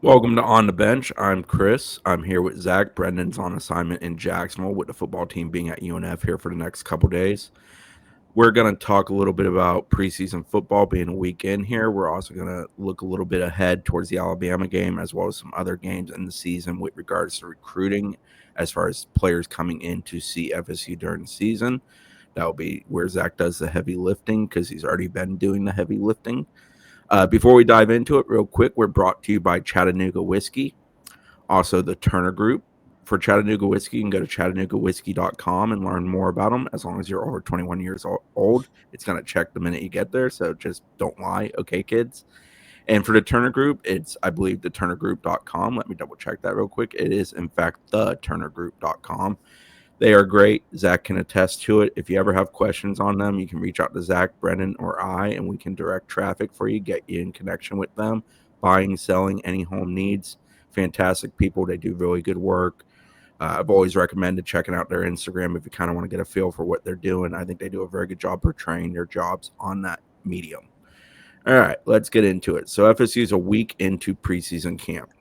Welcome to On the Bench. I'm Chris. I'm here with Zach. Brendan's on assignment in Jacksonville with the football team being at UNF here for the next couple days. We're going to talk a little bit about preseason football being a week in here. We're also going to look a little bit ahead towards the Alabama game as well as some other games in the season with regards to recruiting as far as players coming in to see FSU during the season. That'll be where Zach does the heavy lifting because he's already been doing the heavy lifting. Before we dive into it, real quick, we're brought to you by Chattanooga Whiskey, also the Turner Group. For Chattanooga Whiskey, you can go to chattanooga.whiskey.com and learn more about them. As long as you're over 21 years old, it's going to check the minute you get there. So just don't lie. Okay, kids. And for the Turner Group, it's, I believe, theturnergroup.com. Let me double check that real quick. It is, in fact, theturnergroup.com. They are great. Zach can attest to it. If you ever have questions on them, you can reach out to Zach, Brendan, or I, and we can direct traffic for you, get you in connection with them, buying, selling, any home needs. Fantastic people. They do really good work. I've always recommended checking out their Instagram if you kind of want to get a feel for what they're doing. I think they do a very good job portraying their jobs on that medium. All right, let's get into it. So FSU is a week into preseason camp.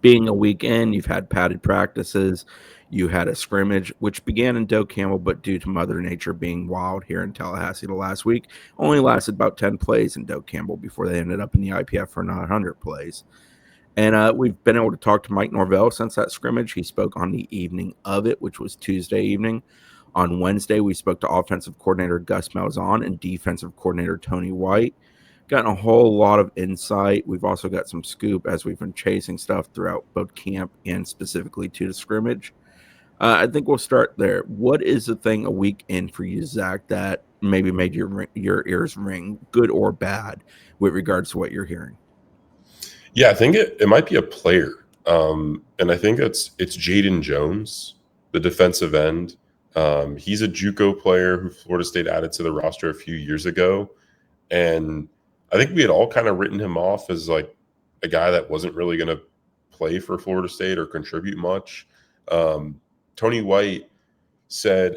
Being a weekend, you've had padded practices. You had a scrimmage, which began in Doak Campbell, but due to Mother Nature being wild here in Tallahassee the last week, only lasted about 10 plays in Doak Campbell before they ended up in the IPF for 900 plays. And we've been able to talk to Mike Norvell since that scrimmage. He spoke on the evening of it, which was Tuesday evening. On Wednesday, we spoke to offensive coordinator Gus Malzahn and defensive coordinator Tony White. Gotten a whole lot of insight. We've also got some scoop as we've been chasing stuff throughout both camp and specifically to the scrimmage. I think we'll start there. What is the thing a week in for you, Zach, that maybe made your ears ring, good or bad, with regards to what you're hearing? Yeah, I think it might be a player. And I think it's Jaden Jones, the defensive end. He's a JUCO player who Florida State added to the roster a few years ago. And I think we had all kind of written him off as like a guy that wasn't really going to play for Florida State or contribute much. Tony White said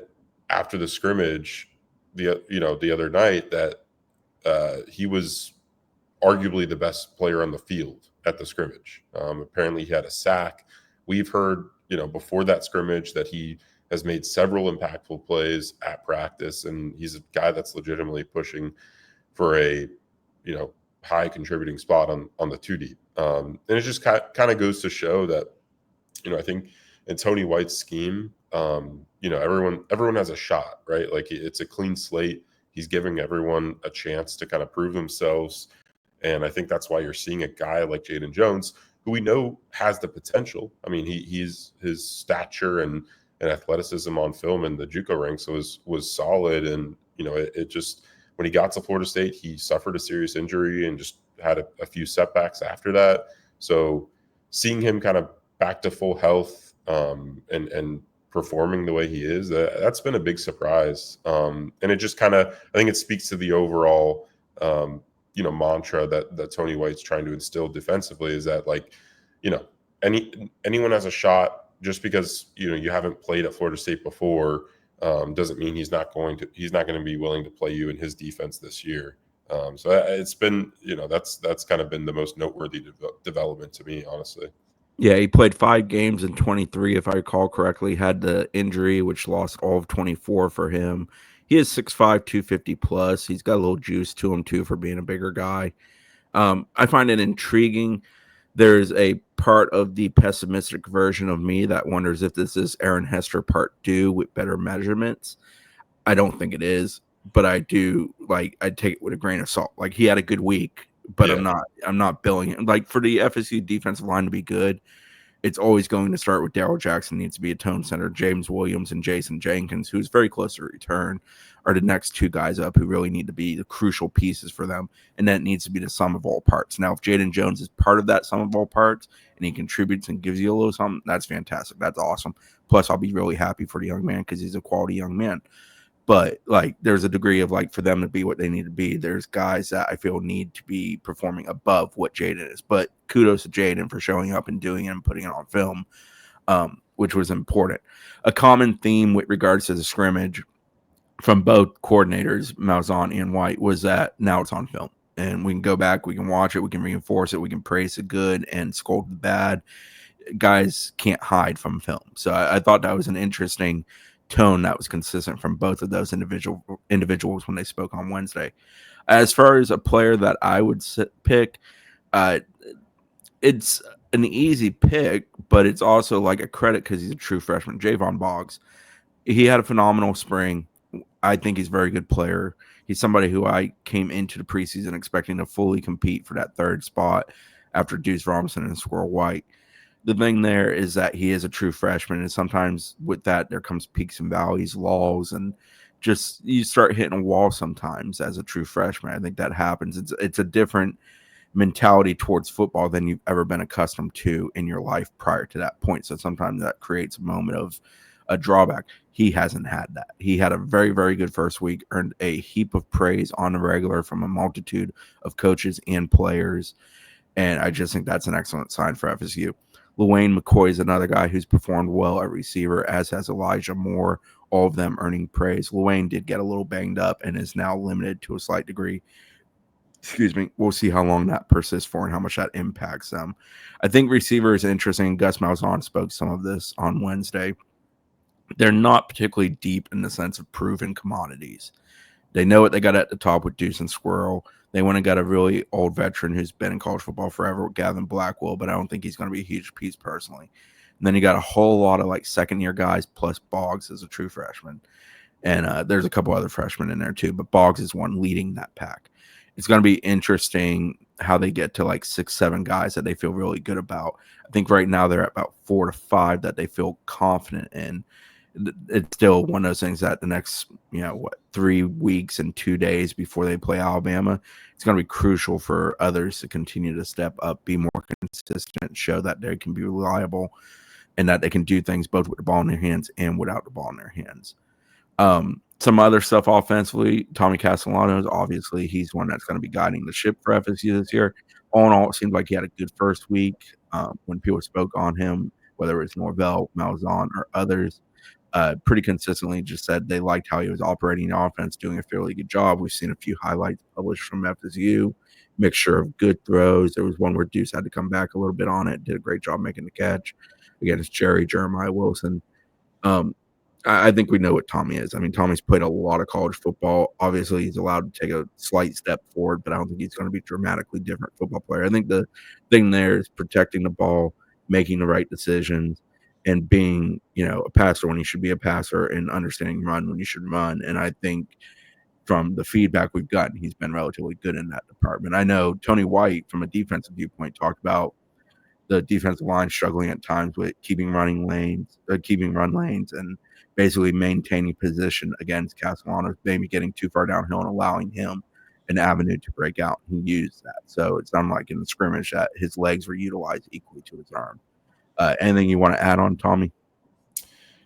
after the scrimmage the other night that he was arguably the best player on the field at the scrimmage. Apparently, he had a sack. We've heard, before that scrimmage that he has made several impactful plays at practice, and he's a guy that's legitimately pushing for a, high contributing spot on the two deep. And it just kind of goes to show that, I think in Tony White's scheme, everyone has a shot, right? Like it's a clean slate. He's giving everyone a chance to kind of prove themselves. And I think that's why you're seeing a guy like Jaden Jones, who we know has the potential. I mean, he's his stature and athleticism on film in the JUCO ranks was solid. And it just, when he got to Florida State, he suffered a serious injury and just had a few setbacks after that. So seeing him kind of back to full health and performing the way he is, that's been a big surprise. And it just kind of, I think it speaks to the overall mantra that Tony White's trying to instill defensively, is that, like, anyone has a shot. Just because you haven't played at Florida State before doesn't mean he's not going to be willing to play you in his defense this year. So it's been, that's kind of been the most noteworthy development to me, honestly. Yeah, he played 5 games in 23, if I recall correctly. Had the injury, which lost all of 24 for him. He is 6'5", 250 plus. He's got a little juice to him, too, for being a bigger guy. I find it intriguing. There's a part of the pessimistic version of me that wonders if this is Aaron Hester part 2 with better measurements. I don't think it is, but I do, like, I take it with a grain of salt. Like, he had a good week, but Yeah. I'm not billing it. Like, for the FSU defensive line to be good, it's always going to start with Darryl Jackson needs to be a tone center. James Williams and Jason Jenkins, who's very close to return, are the next 2 guys up who really need to be the crucial pieces for them. And that needs to be the sum of all parts. Now, if Jaden Jones is part of that sum of all parts and he contributes and gives you a little something, that's fantastic. That's awesome. Plus, I'll be really happy for the young man because he's a quality young man. But, like, there's a degree of, like, for them to be what they need to be, there's guys that I feel need to be performing above what Jaden is. But kudos to Jaden for showing up and doing it and putting it on film, which was important. A common theme with regards to the scrimmage from both coordinators, Malzahn and White, was that now it's on film. and we can go back, we can watch it, we can reinforce it, we can praise the good and scold the bad. Guys can't hide from film. So I thought that was an interesting tone that was consistent from both of those individuals when they spoke on Wednesday. As far as a player that I would pick, uh, it's an easy pick, but it's also like a credit because he's a true freshman. Javon Boggs, he had a phenomenal spring. I think he's a very good player. He's somebody who I came into the preseason expecting to fully compete for that third spot after Deuce Robinson and Squirrel White. The thing there is that he is a true freshman, and sometimes with that there comes peaks and valleys, lulls, and just you start hitting a wall sometimes as a true freshman. I think that happens. It's a different mentality towards football than you've ever been accustomed to in your life prior to that point. So sometimes that creates a moment of a drawback. He hasn't had that. He had a very, very good first week, earned a heap of praise on the regular from a multitude of coaches and players. And I just think that's an excellent sign for FSU. Luane McCoy is another guy who's performed well at receiver, as has Elijah Moore, all of them earning praise. Luane did get a little banged up and is now limited to a slight degree. Excuse me. We'll see how long that persists for and how much that impacts them. I think receiver is interesting. Gus Malzahn spoke some of this on Wednesday. They're not particularly deep in the sense of proven commodities. They know what they got at the top with Deuce and Squirrel. They went and got a really old veteran who's been in college football forever with Gavin Blackwell, but I don't think he's going to be a huge piece personally. And then you got a whole lot of like second-year guys plus Boggs as a true freshman. And there's a couple other freshmen in there too, but Boggs is one leading that pack. It's going to be interesting how they get to like 6, 7 guys that they feel really good about. I think right now they're at about 4 to 5 that they feel confident in. It's still one of those things that the next, 3 weeks and 2 days before they play Alabama, it's going to be crucial for others to continue to step up, be more consistent, show that they can be reliable and that they can do things both with the ball in their hands and without the ball in their hands. Some other stuff offensively, Tommy Castellanos, obviously he's one that's going to be guiding the ship for FSU this year. All in all, it seemed like he had a good first week. When people spoke on him, whether it's Norvell, Malzahn, or others, pretty consistently just said they liked how he was operating the offense, doing a fairly good job. We've seen a few highlights published from FSU, mixture of good throws. There was one where Deuce had to come back a little bit on it, did a great job making the catch against Jeremiah Wilson. I think we know what Tommy is. I mean, Tommy's played a lot of college football. Obviously, he's allowed to take a slight step forward, but I don't think he's going to be a dramatically different football player. I think the thing there is protecting the ball, making the right decisions, and being, a passer when you should be a passer and understanding run when you should run. And I think from the feedback we've gotten, he's been relatively good in that department. I know Tony White, from a defensive viewpoint, talked about the defensive line struggling at times with keeping run lanes, and basically maintaining position against Castellanos, maybe getting too far downhill and allowing him an avenue to break out. He used that. So it sounded like in the scrimmage that his legs were utilized equally to his arm. Anything you want to add on, Tommy?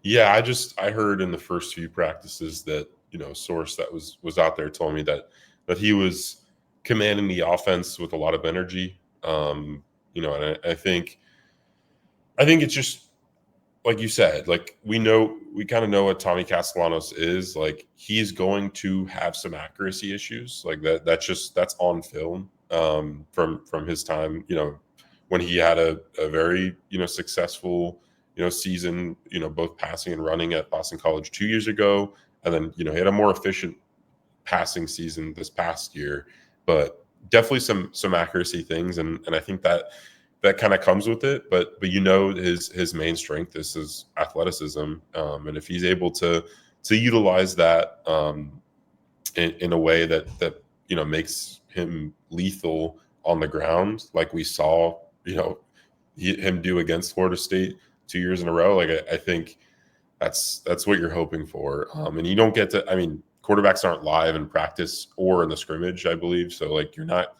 Yeah, I heard in the first few practices that, a source that was out there told me that he was commanding the offense with a lot of energy. And I think it's just like you said, like we kind of know what Tommy Castellanos is. Like he's going to have some accuracy issues. Like that's on film from his time, when he had a very, successful, season, both passing and running at Boston College 2 years ago. And then, he had a more efficient passing season this past year, but definitely some accuracy things. And I think that kind of comes with it, but his main strength is his athleticism, and if he's able to utilize that in a way that makes him lethal on the ground, like we saw him do against Florida State 2 years in a row, like I think that's what you're hoping for, and you don't get to. I mean, quarterbacks aren't live in practice or in the scrimmage, I believe, so like you're not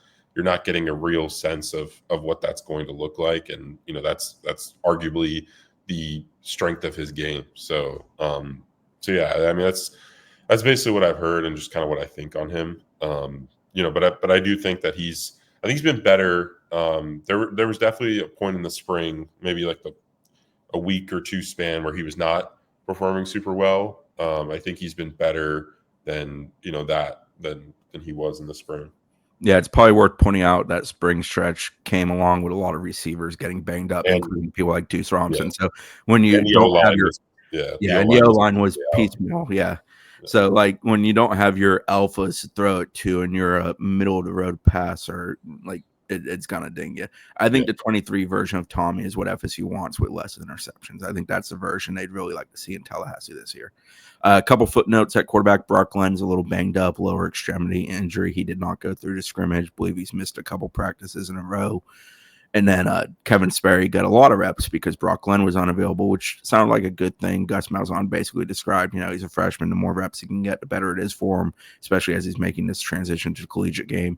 getting a real sense of what that's going to look like. And, that's arguably the strength of his game. So yeah, I mean, that's basically what I've heard and just kind of what I think on him. But I do think that he's been better. There was definitely a point in the spring, maybe like a week or two span where he was not performing super well. I think he's been better than he was in the spring. Yeah, it's probably worth pointing out that spring stretch came along with a lot of receivers getting banged up, And including people like Deuce Robinson. yeah, So when you and the O don't have line your was the O and the line O was line was out. piecemeal. Yeah. Yeah. So like when you don't have your alphas to throw it to and you're a middle of the road passer, like it's gonna ding you. I think Yeah. the 23 version of Tommy is what FSU wants with less interceptions. I think that's the version they'd really like to see in Tallahassee this year. A couple footnotes at quarterback. Brock Glenn's a little banged up, lower extremity injury. He did not go through the scrimmage. Believe he's missed a couple practices in a row. And then Kevin Sperry got a lot of reps because Brock Glenn was unavailable, which sounded like a good thing. Gus Malzahn basically described, he's a freshman. The more reps he can get, the better it is for him, especially as he's making this transition to the collegiate game.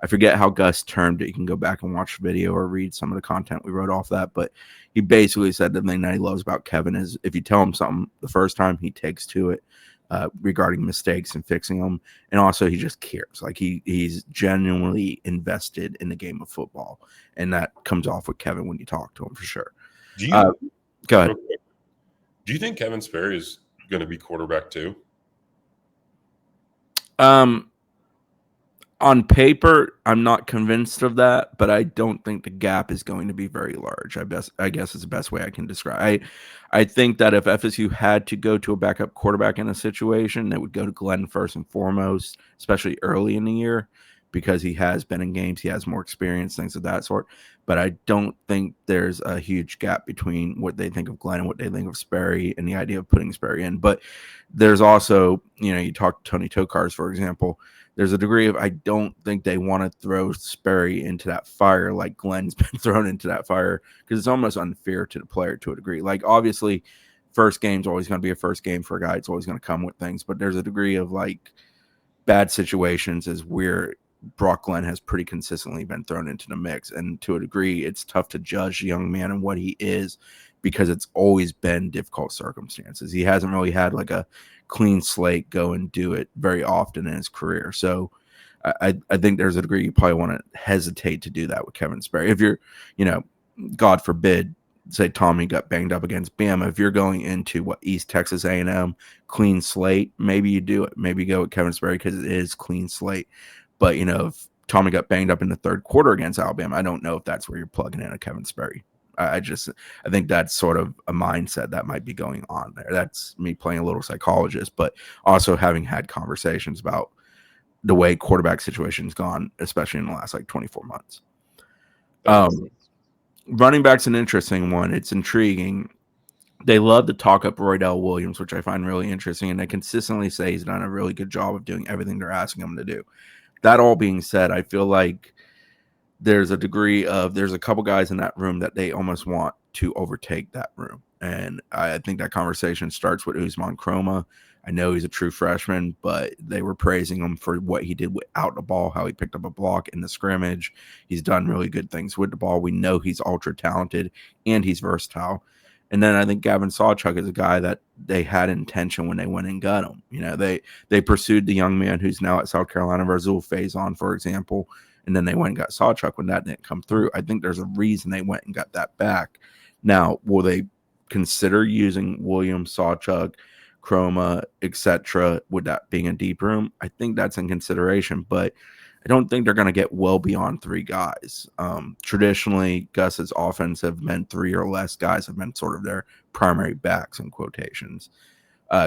I forget how Gus termed it. You can go back and watch the video or read some of the content we wrote off that. But he basically said the thing that he loves about Kevin is if you tell him something the first time, he takes to it regarding mistakes and fixing them. And also he just cares. Like he's genuinely invested in the game of football. And that comes off with Kevin when you talk to him for sure. Do you Go ahead. Do you think Kevin Sperry is going to be quarterback too? On paper, I'm not convinced of that, but I don't think the gap is going to be very large. I guess is the best way I can describe. I think that if FSU had to go to a backup quarterback in a situation, they would go to Glenn first and foremost, especially early in the year, because he has been in games, he has more experience, things of that sort. But I don't think there's a huge gap between what they think of Glenn and what they think of Sperry and the idea of putting Sperry in. But there's also, you talk to Tony Tokars, for example. There's a degree of I don't think they want to throw Sperry into that fire like Glenn's been thrown into that fire because it's almost unfair to the player to a degree. Like obviously, first game's always going to be a first game for a guy. It's always going to come with things, but there's a degree of like bad situations is where Brock Glenn has pretty consistently been thrown into the mix, and to a degree, it's tough to judge the young man and what he is because it's always been difficult circumstances. He hasn't really had like a clean slate go and do it very often in his career. So I think there's a degree you probably want to hesitate to do that with Kevin Sperry. If you're, God forbid, say Tommy got banged up against Bama, if you're going into East Texas A&M clean slate, maybe you do it. Maybe go with Kevin Sperry because it is clean slate. But if Tommy got banged up in the third quarter against Alabama, I don't know if that's where you're plugging in a Kevin Sperry. I think that's sort of a mindset that might be going on there. That's me playing a little psychologist, but also having had conversations about the way quarterback situation's gone, especially in the last 24 months. Running back's an interesting one. It's intriguing. They love to talk up Roydell Williams, which I find really interesting, and they consistently say he's done a really good job of doing everything they're asking him to do. That all being said, I feel like there's a degree of there's a couple guys in that room that they almost want to overtake that room. And I think that conversation starts with Usman Chroma. I know he's a true freshman, but they were praising him for what he did without the ball, how he picked up a block in the scrimmage. He's done really good things with the ball. We know he's ultra talented and he's versatile. And then I think Gavin Sawchuk is a guy that they had intention when they went and got him. They pursued the young man who's now at South Carolina, Razul Faison, for example, and then they went and got Sawchuk when that didn't come through. I think there's a reason they went and got that back. Now, will they consider using Williams, Sawchuk, Chroma, etc., with that being a deep room? I think that's in consideration, but I don't think they're going to get well beyond three guys. Traditionally, Gus's offense have been three or less guys have been sort of their primary backs in quotations.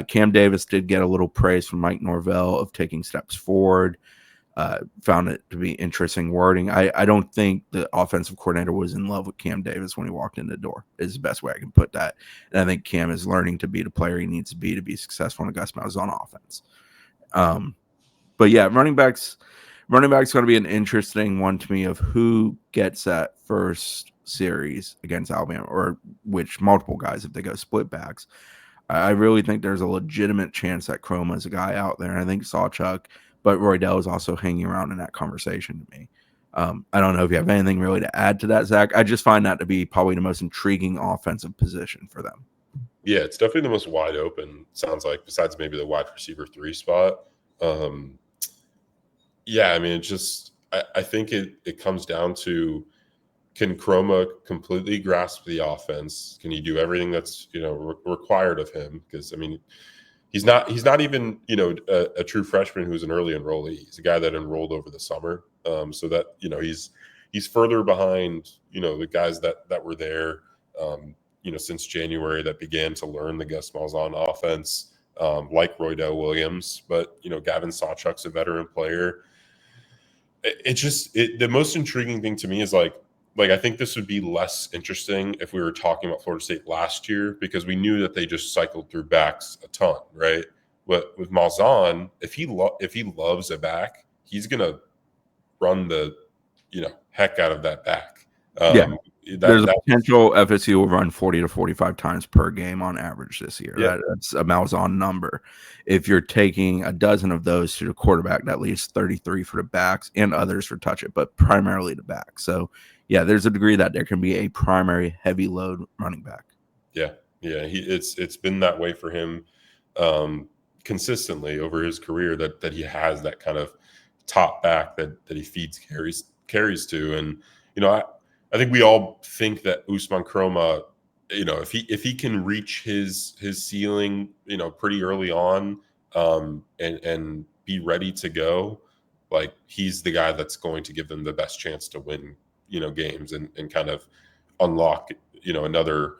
Cam Davis did get a little praise from Mike Norvell of taking steps forward. Found it to be interesting wording. I don't think the offensive coordinator was in love with Cam Davis when he walked in the door, is the best way I can put that. And I think Cam is learning to be the player he needs to be successful in a Gus Malzahn offense. But yeah, running back's going to be an interesting one to me of who gets that first series against Alabama, or which multiple guys if they go split backs. I really think there's a legitimate chance that Chroma is a guy out there. And I think Sawchuk, but Roydell is also hanging around in that conversation to me. I don't know if you have anything really to add to that, Zach. I just find that to be probably the most intriguing offensive position for them. Yeah, it's definitely the most wide open, sounds like, besides maybe the wide receiver 3 spot. Yeah, I mean, it just I think it comes down to, can Chroma completely grasp the offense? Can he do everything that's required of him? Because I mean, he's not even a true freshman who's an early enrollee. He's a guy that enrolled over the summer. So that, he's further behind, the guys that were there, since January that began to learn the Gus Malzahn offense, like Roydell Williams. But, Gavin Sawchuk's a veteran player. The most intriguing thing to me is like I think this would be less interesting if we were talking about Florida State last year, because we knew that they just cycled through backs a ton, right? But with Malzahn, if he loves a back, he's gonna run the heck out of that back. There's a potential FSU will run 40 to 45 times per game on average this year. Yeah. That's a Malzahn number. If you're taking a dozen of those to the quarterback, that leaves 33 for the backs and others for touch it, but primarily the back. So, yeah, there's a degree that there can be a primary heavy load running back. Yeah. It's been that way for him consistently over his career, that he has that kind of top back that he feeds carries to. And, I think we all think that Usman Kroma, if he can reach his ceiling, pretty early on, and be ready to go, like he's the guy that's going to give them the best chance to win, games and kind of unlock, another,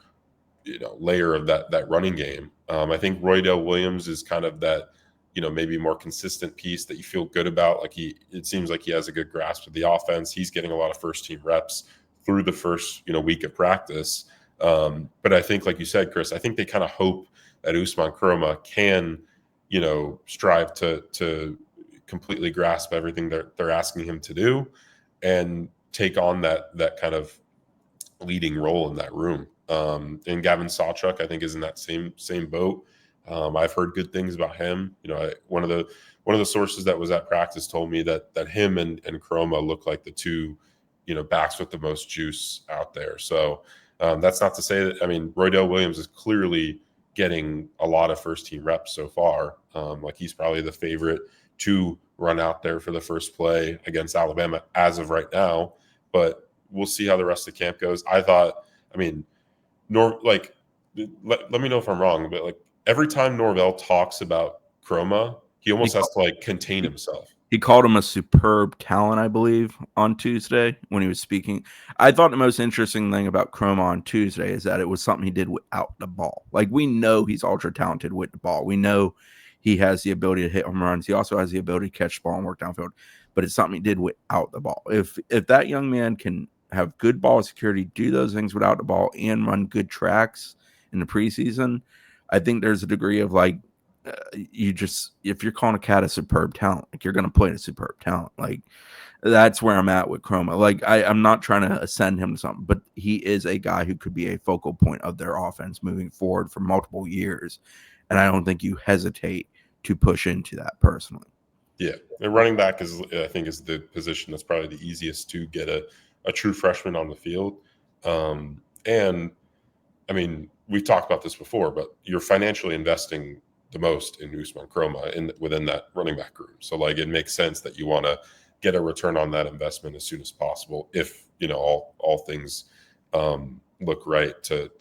layer of that running game. I think Roydell Williams is kind of that, maybe more consistent piece that you feel good about. Like it seems like he has a good grasp of the offense. He's getting a lot of first team reps through the first, week of practice. But I think, like you said, Chris, I think they kind of hope that Usman Kroma can, strive to completely grasp everything they're asking him to do and take on that kind of leading role in that room. And Gavin Sawchuk, I think, is in that same boat. I've heard good things about him. One of the sources that was at practice told me that him and Kroma look like the two, backs with the most juice out there. So that's not to say that, Roydell Williams is clearly getting a lot of first team reps so far. Like he's probably the favorite to run out there for the first play against Alabama as of right now, but we'll see how the rest of the camp goes. I thought, let me know if I'm wrong, but like every time Norvell talks about Kroma, he almost has to contain himself. He called him a superb talent, I believe, on Tuesday when he was speaking. I thought the most interesting thing about Kroma on Tuesday is that it was something he did without the ball. Like, we know he's ultra talented with the ball. We know he has the ability to hit home runs. He also has the ability to catch the ball and work downfield, but it's something he did without the ball. If that young man can have good ball security, do those things without the ball, and run good tracks in the preseason, I think there's a degree of if you're calling a cat a superb talent, like you're going to play a superb talent. Like that's where I'm at with Kroma. Like I'm not trying to ascend him to something, but he is a guy who could be a focal point of their offense moving forward for multiple years. And I don't think you hesitate to push into that personally. Yeah. And running back is the position that's probably the easiest to get a true freshman on the field. And we've talked about this before, but you're financially investing the most in Usman Kroma within that running back room. So it makes sense that you want to get a return on that investment as soon as possible. If, all things look right to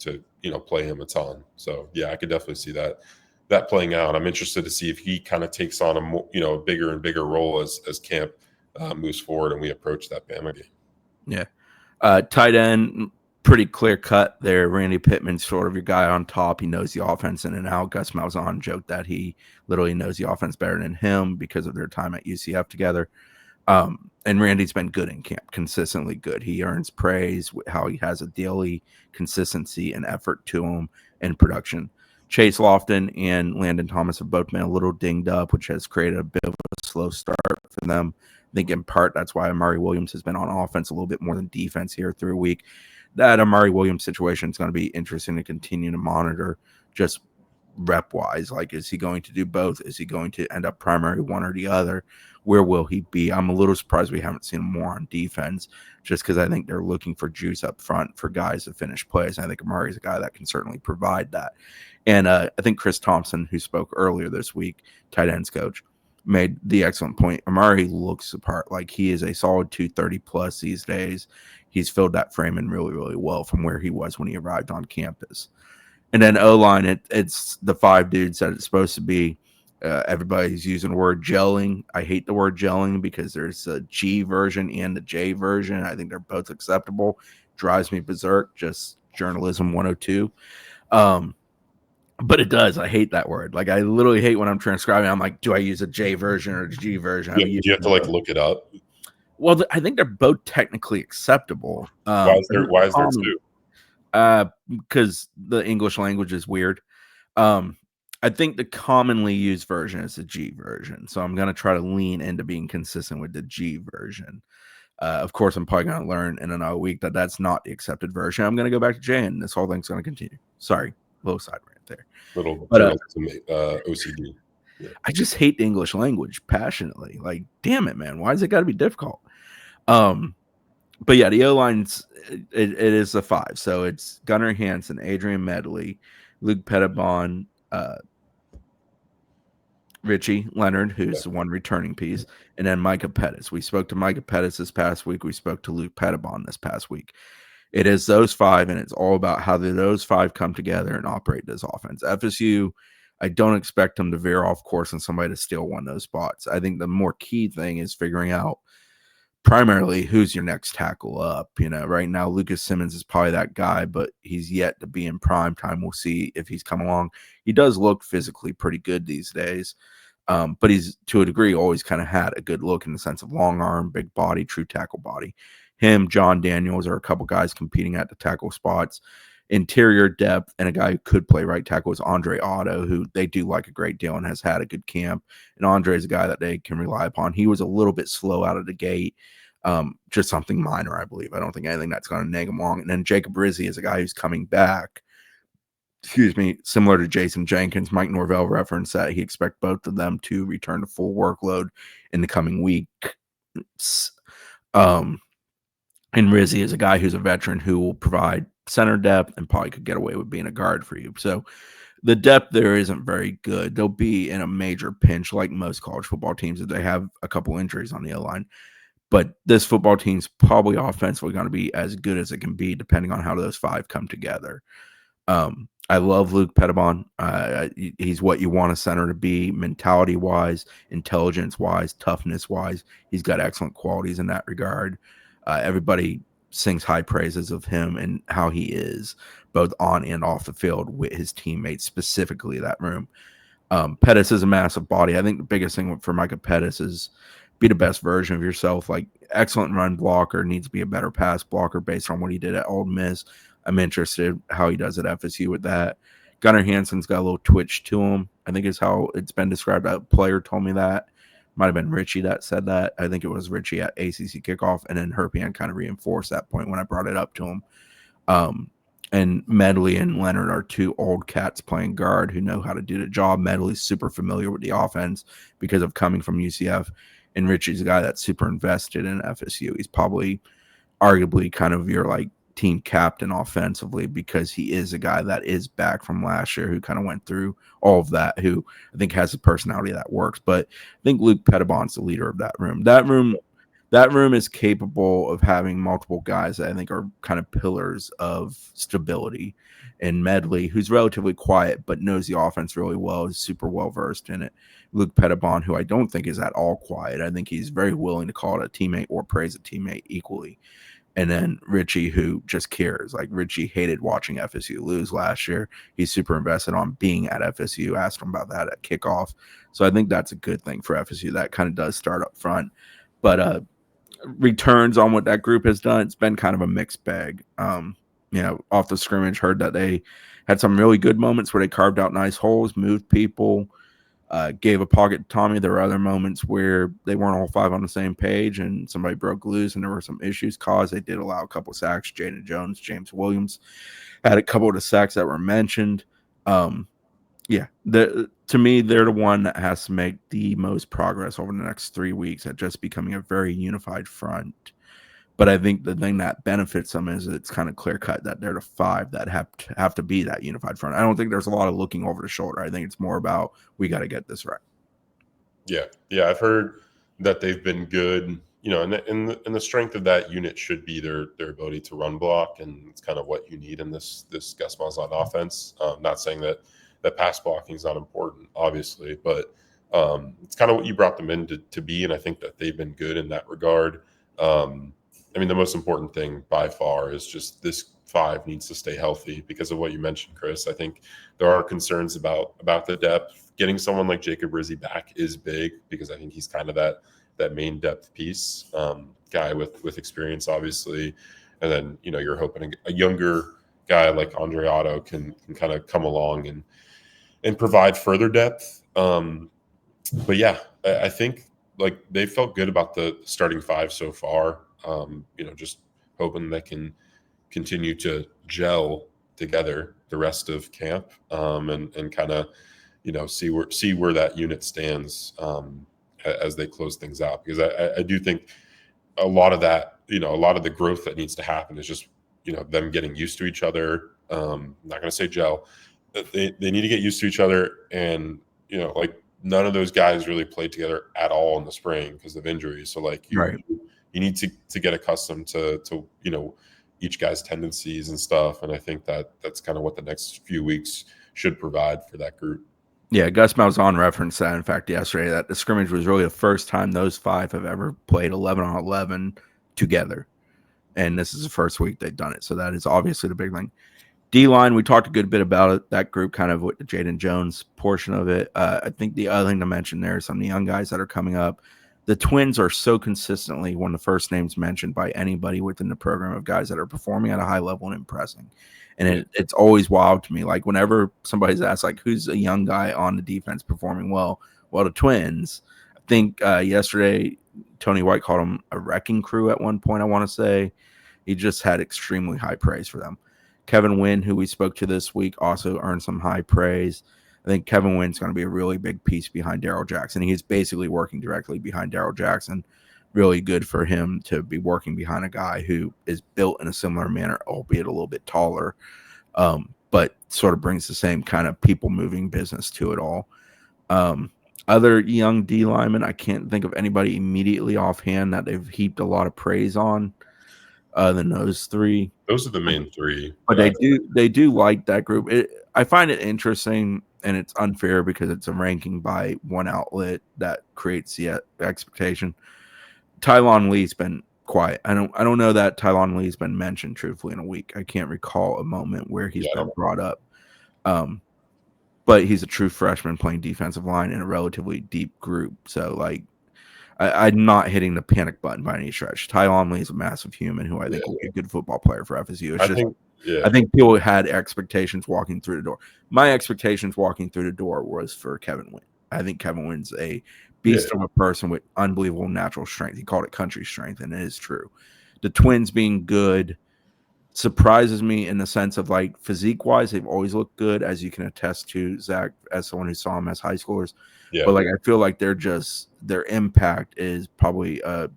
play him a ton. So yeah, I could definitely see that playing out. I'm interested to see if he kind of takes on a more, a bigger and bigger role as camp moves forward and we approach that Bama game. Yeah. Tight end, pretty clear cut there. Randy Pittman's sort of your guy on top. He knows the offense in and out. Gus Malzahn joked that he literally knows the offense better than him because of their time at UCF together. And Randy's been good in camp, consistently good. He earns praise with how he has a daily consistency and effort to him in production. Chase Lofton and Landon Thomas have both been a little dinged up, which has created a bit of a slow start for them. I think in part that's why Amari Williams has been on offense a little bit more than defense here through a week. That Amari Williams situation is going to be interesting to continue to monitor just rep-wise. Like, is he going to do both? Is he going to end up primary one or the other? Where will he be? I'm a little surprised we haven't seen him more on defense just because I think they're looking for juice up front for guys to finish plays. And I think Amari is a guy that can certainly provide that. And I think Chris Thompson, who spoke earlier this week, tight ends coach, made the excellent point. Amari looks apart. Like, he is a solid 230 plus these days. He's filled that frame in really, really well from where he was when he arrived on campus. And then O-line, it's the five dudes that it's supposed to be. Everybody's using the word gelling. I hate the word gelling because there's a G version and the J version. I think they're both acceptable. Drives me berserk. Just journalism 102. But it does. I hate that word. Like I literally hate when I'm transcribing. I'm like, do I use a J version or a G version? Do you have to like look it up? Well, I think they're both technically acceptable. Why is there two? Because the English language is weird. I think the commonly used version is the G version. So I'm going to try to lean into being consistent with the G version. Of course, I'm probably going to learn in another week that that's not the accepted version. I'm going to go back to J, and this whole thing's going to continue. Sorry, little side rant there. Little journalism OCD. Yeah. I just hate the English language passionately. Like, damn it, man. Why has it got to be difficult? But yeah, the O-line's it is a 5. So it's Gunnar Hansen, Adrian Medley, Luke Pettibon, Richie Leonard, who's the one returning piece, and then Micah Pettis. We spoke to Micah Pettis this past week. We spoke to Luke Pettibon this past week. It is those 5, and it's all about how those 5 come together and operate this offense. FSU, I don't expect them to veer off course and somebody to steal one of those spots. I think the more key thing is figuring out primarily who's your next tackle up. Right now, Lucas Simmons is probably that guy, but he's yet to be in prime time. We'll see if he's come along. He does look physically pretty good these days, but he's, to a degree, always kind of had a good look in the sense of long arm, big body, true tackle body. Him, John Daniels are a couple guys competing at the tackle spots. Interior depth, and a guy who could play right tackle is Andre Otto, who they do like a great deal and has had a good camp. And Andre is a guy that they can rely upon. He was a little bit slow out of the gate, just something minor, I believe. I don't think anything that's going to nag him along. And then Jacob Rizzi is a guy who's coming back. Excuse me, similar to Jason Jenkins. Mike Norvell referenced that he expects both of them to return to full workload in the coming weeks. And Rizzi is a guy who's a veteran who will provide center depth and probably could get away with being a guard for you. So the depth there isn't very good. They'll be in a major pinch like most college football teams if they have a couple injuries on the O-line. But this football team's probably offensively going to be as good as it can be depending on how those 5 come together. I love Luke Pettibon. He's what you want a center to be, mentality-wise, intelligence-wise, toughness-wise. He's got excellent qualities in that regard. Everybody sings high praises of him and how he is both on and off the field with his teammates, specifically that room. Pettis is a massive body. I think the biggest thing for Micah Pettis is be the best version of yourself. Like, excellent run blocker, needs to be a better pass blocker based on what he did at Ole Miss. I'm interested how he does at FSU with that. Gunnar Hansen's got a little twitch to him, I think is how it's been described. A player told me that. Might have been Richie that said that. I think it was Richie at ACC kickoff, and then Herpian kind of reinforced that point when I brought it up to him. And Medley and Leonard are 2 old cats playing guard who know how to do the job. Medley's super familiar with the offense because of coming from UCF, and Richie's a guy that's super invested in FSU. He's probably arguably kind of your like team captain offensively because he is a guy that is back from last year who kind of went through all of that, who I think has a personality that works. But I think Luke Pettibon's the leader of that room. That room is capable of having multiple guys that I think are kind of pillars of stability. And Medley, who's relatively quiet but knows the offense really well, is super well versed in it. Luke Pettibon, who I don't think is at all quiet. I think he's very willing to call it a teammate or praise a teammate equally. And then Richie, who just cares. Like, Richie hated watching FSU lose last year. He's super invested on being at FSU. Asked him about that at kickoff. So I think that's a good thing for FSU. That kind of does start up front. But returns on what that group has done, it's been kind of a mixed bag. Off the scrimmage, heard that they had some really good moments where they carved out nice holes, moved people, gave a pocket to Tommy. There were other moments where they weren't all 5 on the same page and somebody broke loose and there were some issues caused. They did allow a couple sacks. Jaden Jones, James Williams had a couple of the sacks that were mentioned. To me, they're the one that has to make the most progress over the next 3 weeks at just becoming a very unified front. But I think the thing that benefits them is it's kind of clear cut that they're the 5 that have to be that unified front. I don't think there's a lot of looking over the shoulder. I think it's more about we got to get this right. Yeah, I've heard that they've been good. And the strength of that unit should be their ability to run block, and it's kind of what you need in this Gus Malzahn offense. Not saying that pass blocking is not important, obviously, but It's kind of what you brought them in to be, and I think that they've been good in that regard. I mean, the most important thing by far is just this five needs to stay healthy because of what you mentioned, Chris. I think there are concerns about the depth. Getting someone like Jacob Rizzi back is big because I think he's kind of that main depth piece, guy with experience, obviously. And then you're hoping a younger guy like Andre Otto can kind of come along and provide further depth. But yeah, I think like they felt good about the starting five so far. Just hoping they can continue to gel together the rest of camp, and kind of see where that unit stands, as they close things out, because I do think a lot of that, a lot of the growth that needs to happen is just them getting used to each other. I'm not going to say gel. They need to get used to each other, and like none of those guys really played together at all in the spring because of injuries. So like Right. you need to get accustomed to each guy's tendencies and stuff. And I think that's kind of what the next few weeks should provide for that group. Yeah, Gus Malzahn referenced that, in fact, yesterday, that the scrimmage was really the first time those five have ever played 11 on 11 together. And this is the first week they've done it. So that is obviously the big thing. D-line, we talked a good bit about it, that group, kind of with the Jaden Jones portion of it. I think the other thing to mention there is some of the young guys that are coming up. The Twins are so consistently one of the first names mentioned by anybody within the program of guys that are performing at a high level and impressing. And it's always wild to me. Like whenever somebody's asked, like, who's a young guy on the defense performing well? Well, the Twins. I think yesterday Tony White called them a wrecking crew at one point, I want to say. He just had extremely high praise for them. Kevin Wynn, who we spoke to this week, also earned some high praise. I think Kevin Wynn's going to be a really big piece behind Darryl Jackson. He's basically working directly behind Darryl Jackson. Really good for him to be working behind a guy who is built in a similar manner, albeit a little bit taller, but sort of brings the same kind of people-moving business to it all. Other young D linemen, I can't think of anybody immediately offhand that they've heaped a lot of praise on than those three. Those are the main three. But they do like that group. I find it interesting, and it's unfair because it's a ranking by one outlet that creates the expectation. Tylon Lee's been quiet. I don't know that Tylon Lee's been mentioned truthfully in a week. I can't recall a moment where he's been brought up. But he's a true freshman playing defensive line in a relatively deep group. So like I'm not hitting the panic button by any stretch. Tylon Lee is a massive human who I think will be a good football player for FSU. I think people had expectations walking through the door. My expectations walking through the door was for Kevin Wynn. I think Kevin Wynn's a beast of a person with unbelievable natural strength. He called it country strength, and it is true. The Twins being good surprises me in the sense of like physique-wise, they've always looked good, as you can attest to, Zach, as someone who saw them as high schoolers. But like I feel like their impact is probably a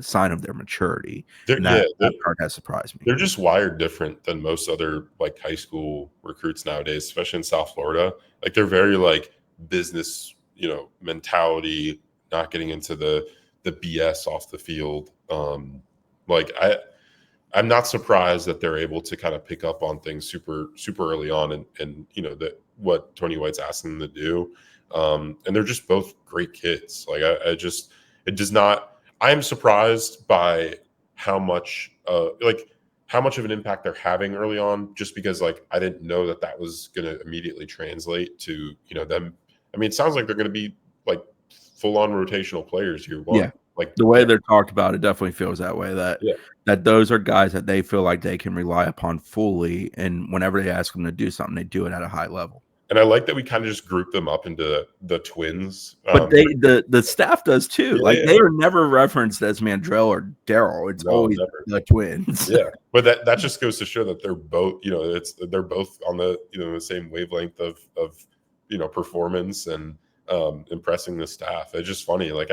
sign of their maturity. That part has surprised me. They're just wired different than most other like high school recruits nowadays, especially in South Florida. Like they're very like business, mentality, not getting into the BS off the field. I'm not surprised that they're able to kind of pick up on things super, super early on, and that what Tony White's asking them to do. And they're just both great kids. Like it does not. I'm surprised by how much of an impact they're having early on, just because like I didn't know that was going to immediately translate to them. I mean, it sounds like they're going to be like full on rotational players year one. Yeah. Like the way they're talked about, it definitely feels that way. That those are guys that they feel like they can rely upon fully, and whenever they ask them to do something, they do it at a high level. And I like that we kind of just group them up into the Twins. But the staff does too. They are never referenced as Mandrell or Darryl. It's always the Twins. Yeah, but that just goes to show that they're both, they're both on the the same wavelength of performance and impressing the staff. It's just funny. Like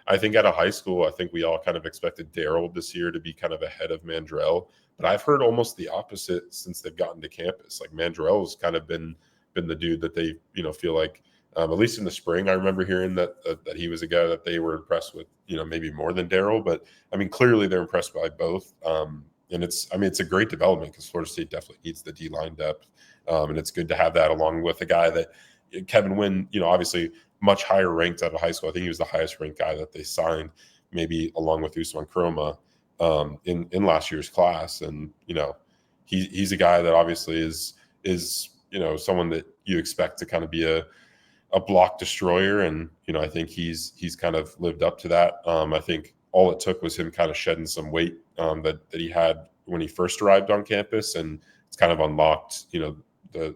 I think out of high school, I think we all kind of expected Darryl this year to be kind of ahead of Mandrell, but I've heard almost the opposite since they've gotten to campus. Like Mandrell's kind of been the dude that they feel like, at least in the spring, I remember hearing that he was a guy that they were impressed with, maybe more than Darryl. But I mean, clearly they're impressed by both. And it's a great development because Florida State definitely needs the D line depth, and it's good to have that along with a guy that Kevin Wynn, obviously much higher ranked out of high school. I think he was the highest ranked guy that they signed, maybe along with Usman Kroma, in last year's class. And he's a guy that obviously is someone that you expect to kind of be a block destroyer, and I think he's kind of lived up to that. I think all it took was him kind of shedding some weight that he had when he first arrived on campus, and it's kind of unlocked the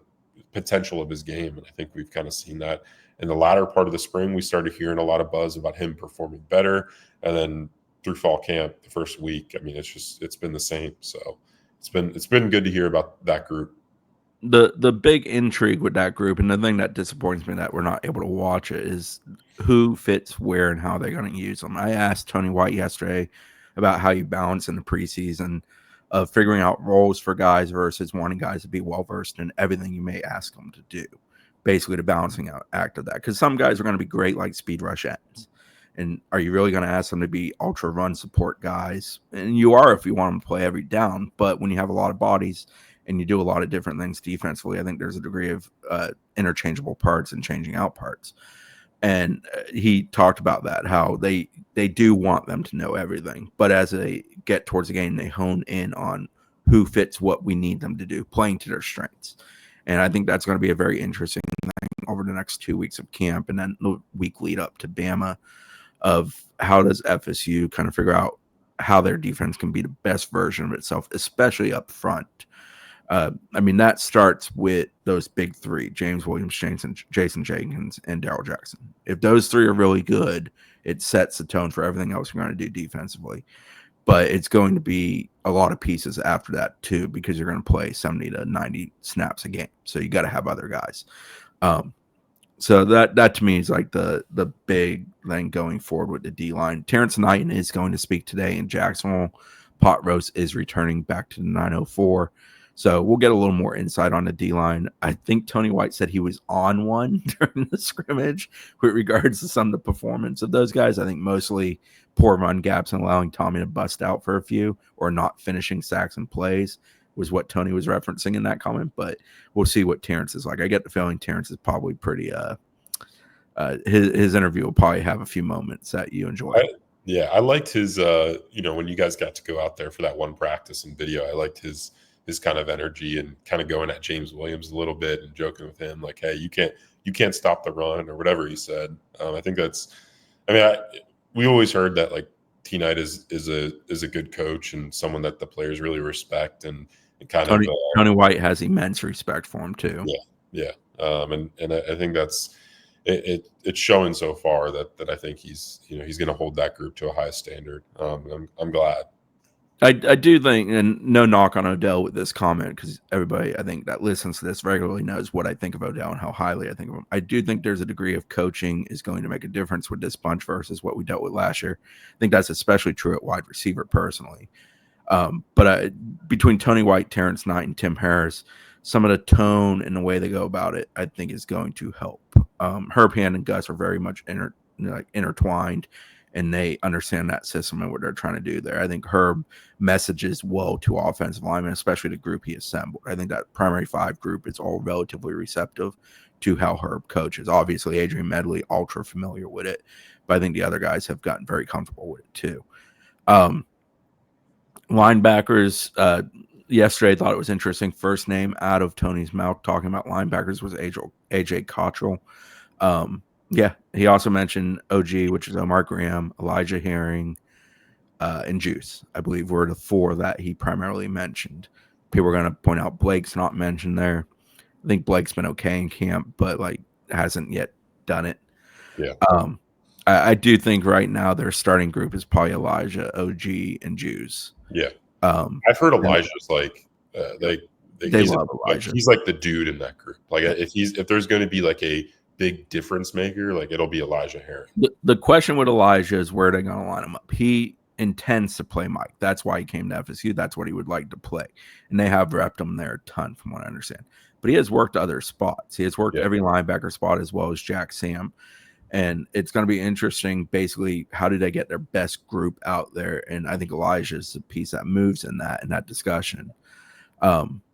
potential of his game. And I think we've kind of seen that in the latter part of the spring. We started hearing a lot of buzz about him performing better, and then through fall camp, the first week, I mean, it's been the same. So it's been good to hear about that group. The big intrigue with that group, and the thing that disappoints me that we're not able to watch it, is who fits where and how they're going to use them. I asked Tony White yesterday about how you balance in the preseason of figuring out roles for guys versus wanting guys to be well versed in everything you may ask them to do. Basically, the balancing act of that, because some guys are going to be great like speed rush ends. And are you really going to ask them to be ultra run support guys? And you are if you want them to play every down. But when you have a lot of bodies and you do a lot of different things defensively, I think there's a degree of interchangeable parts and changing out parts. And he talked about that, how they do want them to know everything. But as they get towards the game, they hone in on who fits what we need them to do, playing to their strengths. And I think that's going to be a very interesting thing over the next 2 weeks of camp and then the week lead up to Bama, of how does FSU kind of figure out how their defense can be the best version of itself, especially up front. I mean, that starts with those big three: James Williams, Jason Jenkins, and Darrell Jackson. If those three are really good, it sets the tone for everything else you're going to do defensively. But it's going to be a lot of pieces after that too, because you're going to play 70 to 90 snaps a game. So you got to have other guys. So that to me is like the big thing going forward with the D-line. Terrence Knighton is going to speak today in Jacksonville. Pot Roast is returning back to the 904. So we'll get a little more insight on the D-line. I think Tony White said he was on one during the scrimmage with regards to some of the performance of those guys. I think mostly poor run gaps and allowing Tommy to bust out for a few or not finishing sacks and plays was what Tony was referencing in that comment. But we'll see what Terrence is like. I get the feeling Terrence is probably pretty his interview will probably have a few moments that you enjoy. I liked his when you guys got to go out there for that one practice and video, I liked his kind of energy and kind of going at James Williams a little bit and joking with him like, hey, you can't stop the run or whatever he said. I think we always heard that like T Knight is a good coach and someone that the players really respect and kind Tony, of Tony White has immense respect for him too. Yeah. And I think that's it's showing so far that I think he's going to hold that group to a high standard. I'm glad. I do think, and no knock on Odell with this comment, because everybody I think that listens to this regularly knows what I think of Odell and how highly I think of him. I do think there's a degree of coaching is going to make a difference with this bunch versus what we dealt with last year. I think that's especially true at wide receiver personally. But between Tony White, Terrence Knight, and Tim Harris, some of the tone and the way they go about it, I think is going to help. Herb Hand and Gus are very much intertwined, and they understand that system and what they're trying to do there. I think Herb messages well to offensive linemen, especially the group he assembled. I think that primary five group is all relatively receptive to how Herb coaches. Obviously, Adrian Medley, ultra familiar with it, but I think the other guys have gotten very comfortable with it too. Linebackers, yesterday I thought it was interesting. First name out of Tony's mouth talking about linebackers was AJ Cottrell. Yeah, he also mentioned OG, which is Omar Graham, Elijah Herring, and Juice. I believe were the four that he primarily mentioned. People are going to point out Blake's not mentioned there. I think Blake's been okay in camp, but like hasn't yet done it. Yeah. I do think right now their starting group is probably Elijah, OG, and Juice. Yeah. I've heard Elijah's like they love Elijah. He's like the dude in that group. Like if there's going to be like a big difference maker, like it'll be Elijah Herring. The question with Elijah is where they're going to line him up. He intends to play Mike. That's why he came to FSU. That's what he would like to play. And they have repped him there a ton from what I understand. But he has worked other spots. He has worked every linebacker spot as well as Jack Sam. And it's going to be interesting, basically, how do they get their best group out there? And I think Elijah is the piece that moves in that discussion.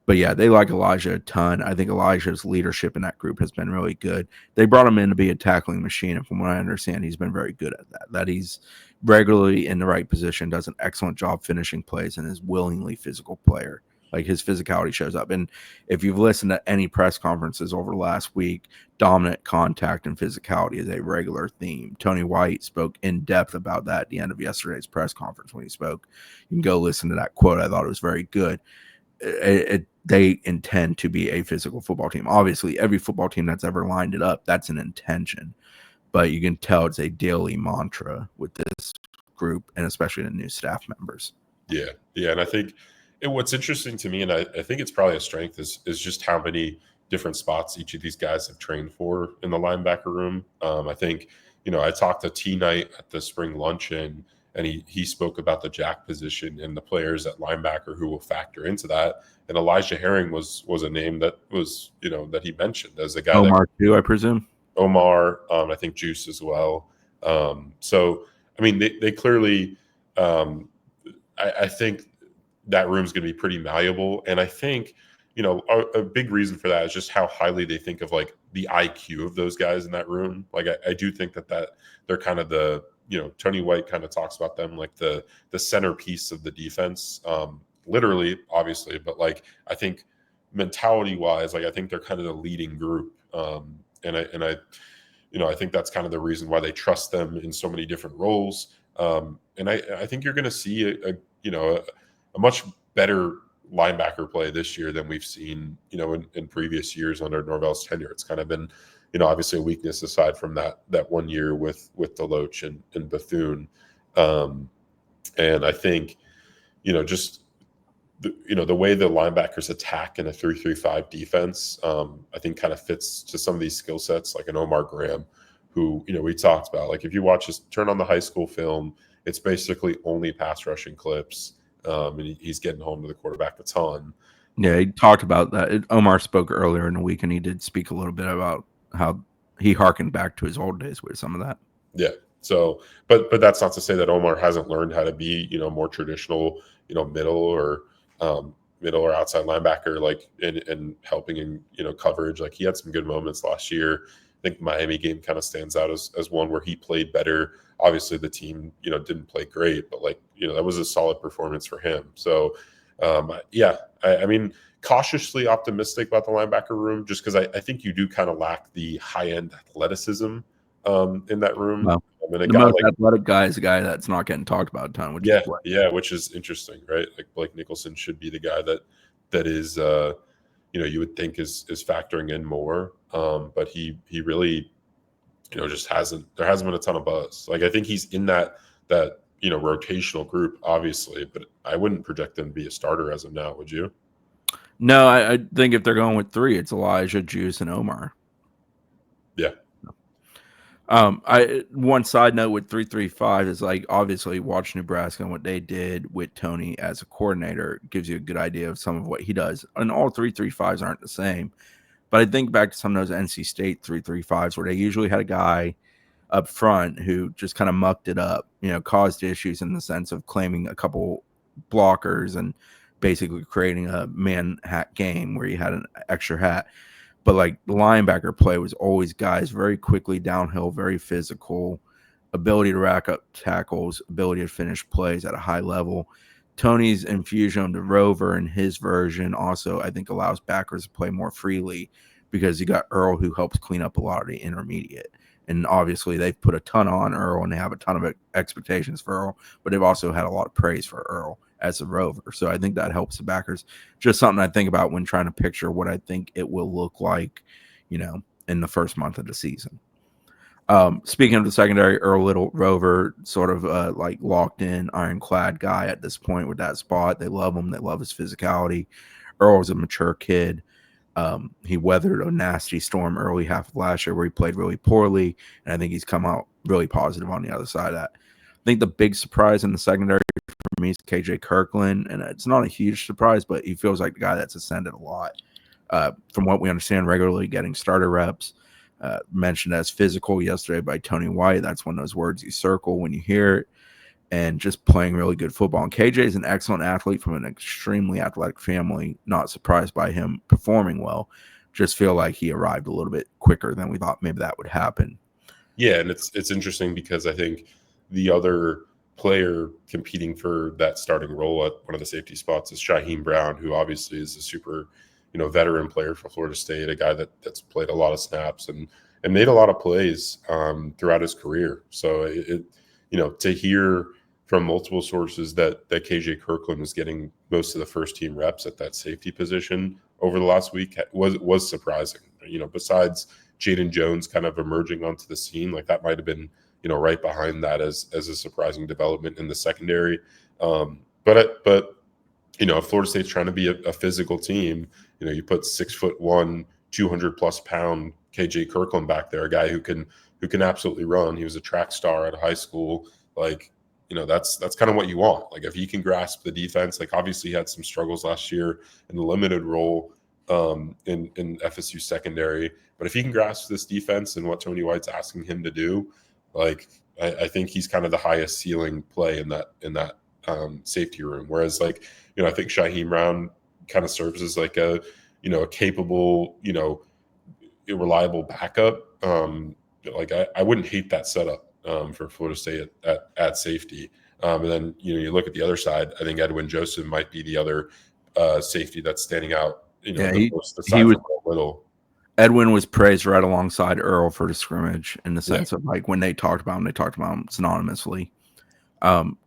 But yeah, they like Elijah a ton. I think Elijah's leadership in that group has been really good. They brought him in to be a tackling machine, and from what I understand, he's been very good at that. That he's regularly in the right position, does an excellent job finishing plays, and is willingly physical player. Like his physicality shows up. And if you've listened to any press conferences over the last week, dominant contact and physicality is a regular theme. Tony White spoke in depth about that at the end of yesterday's press conference when he spoke. You can go listen to that quote. I thought it was very good. They intend to be a physical football team. Obviously, every football team that's ever lined it up, that's an intention. But you can tell it's a daily mantra with this group, and especially the new staff members. Yeah. And I think what's interesting to me, and I think it's probably a strength, is just how many different spots each of these guys have trained for in the linebacker room. I think, I talked to T Knight at the spring luncheon, and he spoke about the jack position and the players at linebacker who will factor into that. And Elijah Herring was a name that was, that he mentioned as a guy. Omar too, I presume. Omar, I think Juice as well. So, I mean, they clearly, I think that room's going to be pretty malleable. And I think, a big reason for that is just how highly they think of like the IQ of those guys in that room. Like, I do think that they're kind of the, Tony White kind of talks about them like the centerpiece of the defense, literally, obviously, but like, I think mentality wise, like, I think they're kind of the leading group. And I think that's kind of the reason why they trust them in so many different roles. And I think you're going to see a much better linebacker play this year than we've seen, in previous years under Norvell's tenure. It's kind of been, obviously a weakness aside from that 1 year with Deloach and Bethune. And I think, just the way the linebackers attack in a 3-3-5 defense, I think kind of fits to some of these skill sets, like an Omar Graham, who, we talked about. Like, if you turn on the high school film, it's basically only pass rushing clips. And he's getting home to the quarterback a ton. Yeah, he talked about that. Omar spoke earlier in the week, and he did speak a little bit about how he harkened back to his old days with some of that. Yeah. So, but that's not to say that Omar hasn't learned how to be, more traditional, middle or outside linebacker, like and helping in, coverage. Like, he had some good moments last year. I think Miami game kind of stands out as one where he played better. Obviously the team, didn't play great, but like, that was a solid performance for him. So, I mean, cautiously optimistic about the linebacker room, just because I think you do kind of lack the high-end athleticism in that room. Wow. The most athletic guy is a guy that's not getting talked about a ton. Which is interesting, right? Like, Blake Nicholson should be the guy that is, you would think is factoring in more, but he really, just there hasn't been a ton of buzz. Like, I think he's in that rotational group, obviously, but I wouldn't project him to be a starter as of now. Would you? No, I think if they're going with three, it's Elijah, Juice, and Omar. Yeah. One side note with 3-3-5 is, like, obviously watch Nebraska and what they did with Tony as a coordinator gives you a good idea of some of what he does. And all 3-3-5s aren't the same, but I think back to some of those NC State 3-3-5s where they usually had a guy up front who just kind of mucked it up, caused issues in the sense of claiming a couple blockers and basically creating a man hat game where you had an extra hat. But like, the linebacker play was always guys very quickly downhill, very physical, ability to rack up tackles, ability to finish plays at a high level. Tony's infusion to Rover and his version also, I think, allows backers to play more freely because you got Earl, who helps clean up a lot of the intermediate. And obviously they've put a ton on Earl and they have a ton of expectations for Earl, but they've also had a lot of praise for Earl as a Rover. So I think that helps the backers. Just something I think about when trying to picture what I think it will look like, in the first month of the season. Speaking of the secondary, Earl Little, Rover, sort of like locked in, ironclad guy at this point with that spot. They love him. They love his physicality. Earl's a mature kid. He weathered a nasty storm early half of last year where he played really poorly, and I think he's come out really positive on the other side of that. I think the big surprise in the secondary for me is KJ Kirkland, and it's not a huge surprise, but he feels like the guy that's ascended a lot. From what we understand, regularly getting starter reps, mentioned as physical yesterday by Tony White. That's one of those words you circle when you hear it. and just playing really good football. And KJ is an excellent athlete from an extremely athletic family. Not surprised by him performing well. Just feel like he arrived a little bit quicker than we thought maybe that would happen. Yeah, and it's interesting because I think the other player competing for that starting role at one of the safety spots is Shaheem Brown, who obviously is a super, veteran player for Florida State, a guy that's played a lot of snaps and made a lot of plays throughout his career. So to hear from multiple sources that KJ Kirkland was getting most of the first team reps at that safety position over the last week was surprising. Besides Jaden Jones kind of emerging onto the scene, like that might have been, right behind that as a surprising development in the secondary. But if Florida State's trying to be a physical team, you put 6'1", 200+ pound KJ Kirkland back there, a guy who can absolutely run. He was a track star at high school. Like, that's kind of what you want. Like if he can grasp the defense, like obviously he had some struggles last year in the limited role in FSU secondary, but if he can grasp this defense and what Tony White's asking him to do, like I think he's kind of the highest ceiling play in that safety room. Whereas I think Shaheem Brown kind of serves as like a capable, reliable backup. I wouldn't hate that setup for Florida State at safety. And then you look at the other side. I think Edwin Joseph might be the other safety that's standing out. The most aside from Little. Edwin was praised right alongside Earl for the scrimmage in the sense of like when they talked about him synonymously.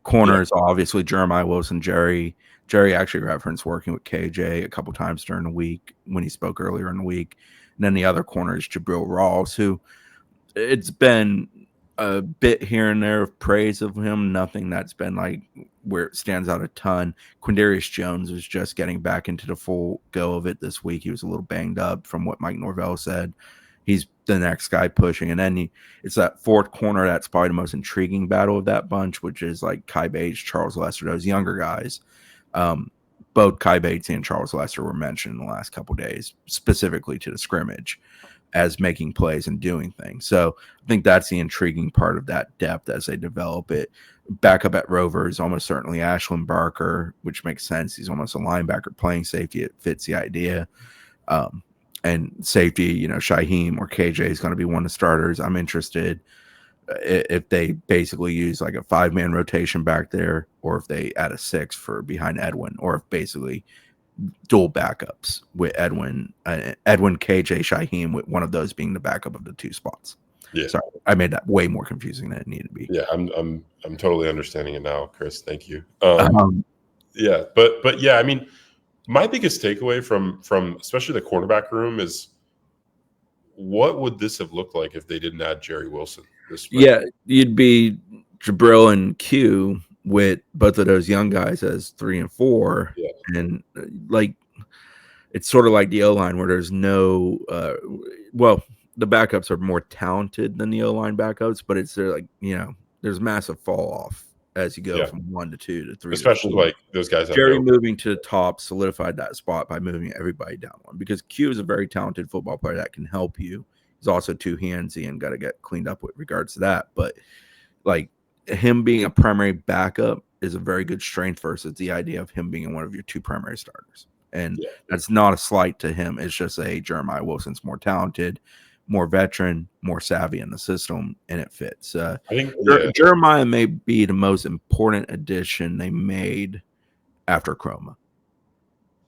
Corners, obviously Jeremiah Wilson, Jerry actually referenced working with KJ a couple times during the week when he spoke earlier in the week. And then the other corner is Jabril Rawls, who it's been a bit here and there of praise of him. Nothing that's been like where it stands out a ton. Quindarius Jones was just getting back into the full go of it this week. He was a little banged up from what Mike Norvell said. He's the next guy pushing. And then it's that fourth corner that's probably the most intriguing battle of that bunch, which is like Kai Bates, Charles Lester, those younger guys. Both Kai Bates and Charles Lester were mentioned in the last couple of days, specifically to the scrimmage as making plays and doing things. So I think that's the intriguing part of that depth as they develop it. Backup at Rover is almost certainly Ashlyn Barker, which makes sense. He's almost a linebacker playing safety. It fits the idea. And safety, Shaheem or KJ is going to be one of the starters. I'm interested if they basically use like a 5-man rotation back there, or if they add a 6 for behind Edwin, or if basically dual backups with Edwin, KJ, Shaheem, with one of those being the backup of the 2 spots. Yeah, sorry, I made that way more confusing than it needed to be. Yeah, I'm totally understanding it now, Chris. Thank you. Yeah, but yeah, I mean, my biggest takeaway from especially the cornerback room is what would this have looked like if they didn't add Jerry Wilson this spring? Yeah, you'd be Jabril and Q with both of those young guys as 3 and 4. Yeah. And like it's sort of like the O-line where there's no the backups are more talented than the O-line backups, but it's like, there's massive fall off as you go from 1 to 2 to 3. Especially like those guys. Jerry moving to the top solidified that spot by moving everybody down one, because Q is a very talented football player that can help you. He's also too handsy and got to get cleaned up with regards to that. But like him being a primary backup is a very good strength versus the idea of him being one of your 2 primary starters. And that's not a slight to him. It's just Jeremiah Wilson's more talented, more veteran, more savvy in the system, and it fits. I think Jeremiah may be the most important addition they made after Chroma.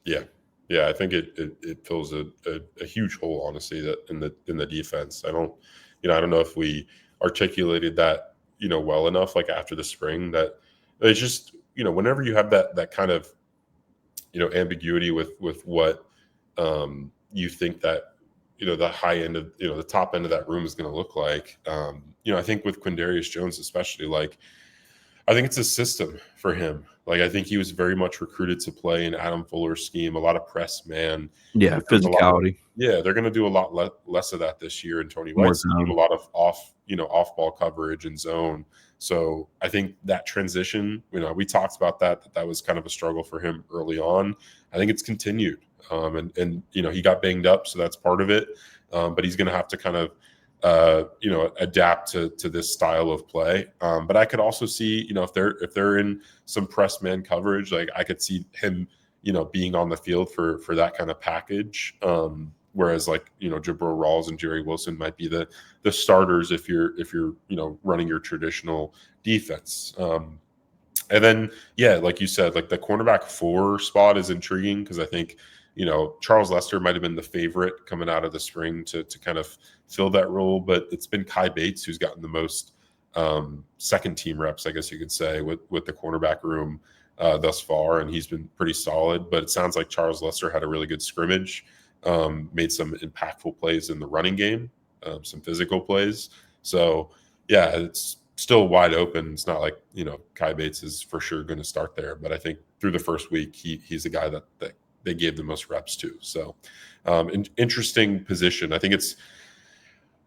Yeah, I think it fills a huge hole, honestly, that in the defense. I don't know if we articulated that well enough, like after the spring, that it's just whenever you have that kind of ambiguity with what you think that the high end of the top end of that room is going to look like. I think with Quindarius Jones especially, like I think it's a system for him. Like I think he was very much recruited to play in Adam Fuller's scheme, a lot of press man. Yeah, physicality. They're going to do a lot less of that this year in Tony White's scheme, a lot of off ball coverage and zone. So I think that transition, we talked about that was kind of a struggle for him early on. I think it's continued. And he got banged up, so that's part of it. But he's going to have to kind of adapt to this style of play. But I could also see, if they're in some press man coverage, like I could see him, being on the field for that kind of package. Whereas like, Jabril Rawls and Jerry Wilson might be the starters if you're running your traditional defense. And then, yeah, like you said, like the cornerback 4 spot is intriguing because I think, Charles Lester might have been the favorite coming out of the spring to kind of fill that role, but it's been Kai Bates who's gotten the most second team reps, I guess you could say, with the cornerback room thus far, and he's been pretty solid. But it sounds like Charles Lester had a really good scrimmage, made some impactful plays in the running game, some physical plays. So, yeah, it's still wide open. It's not like, Kai Bates is for sure going to start there, but I think through the first week, he's the guy that they gave the most reps to. So interesting position. I think it's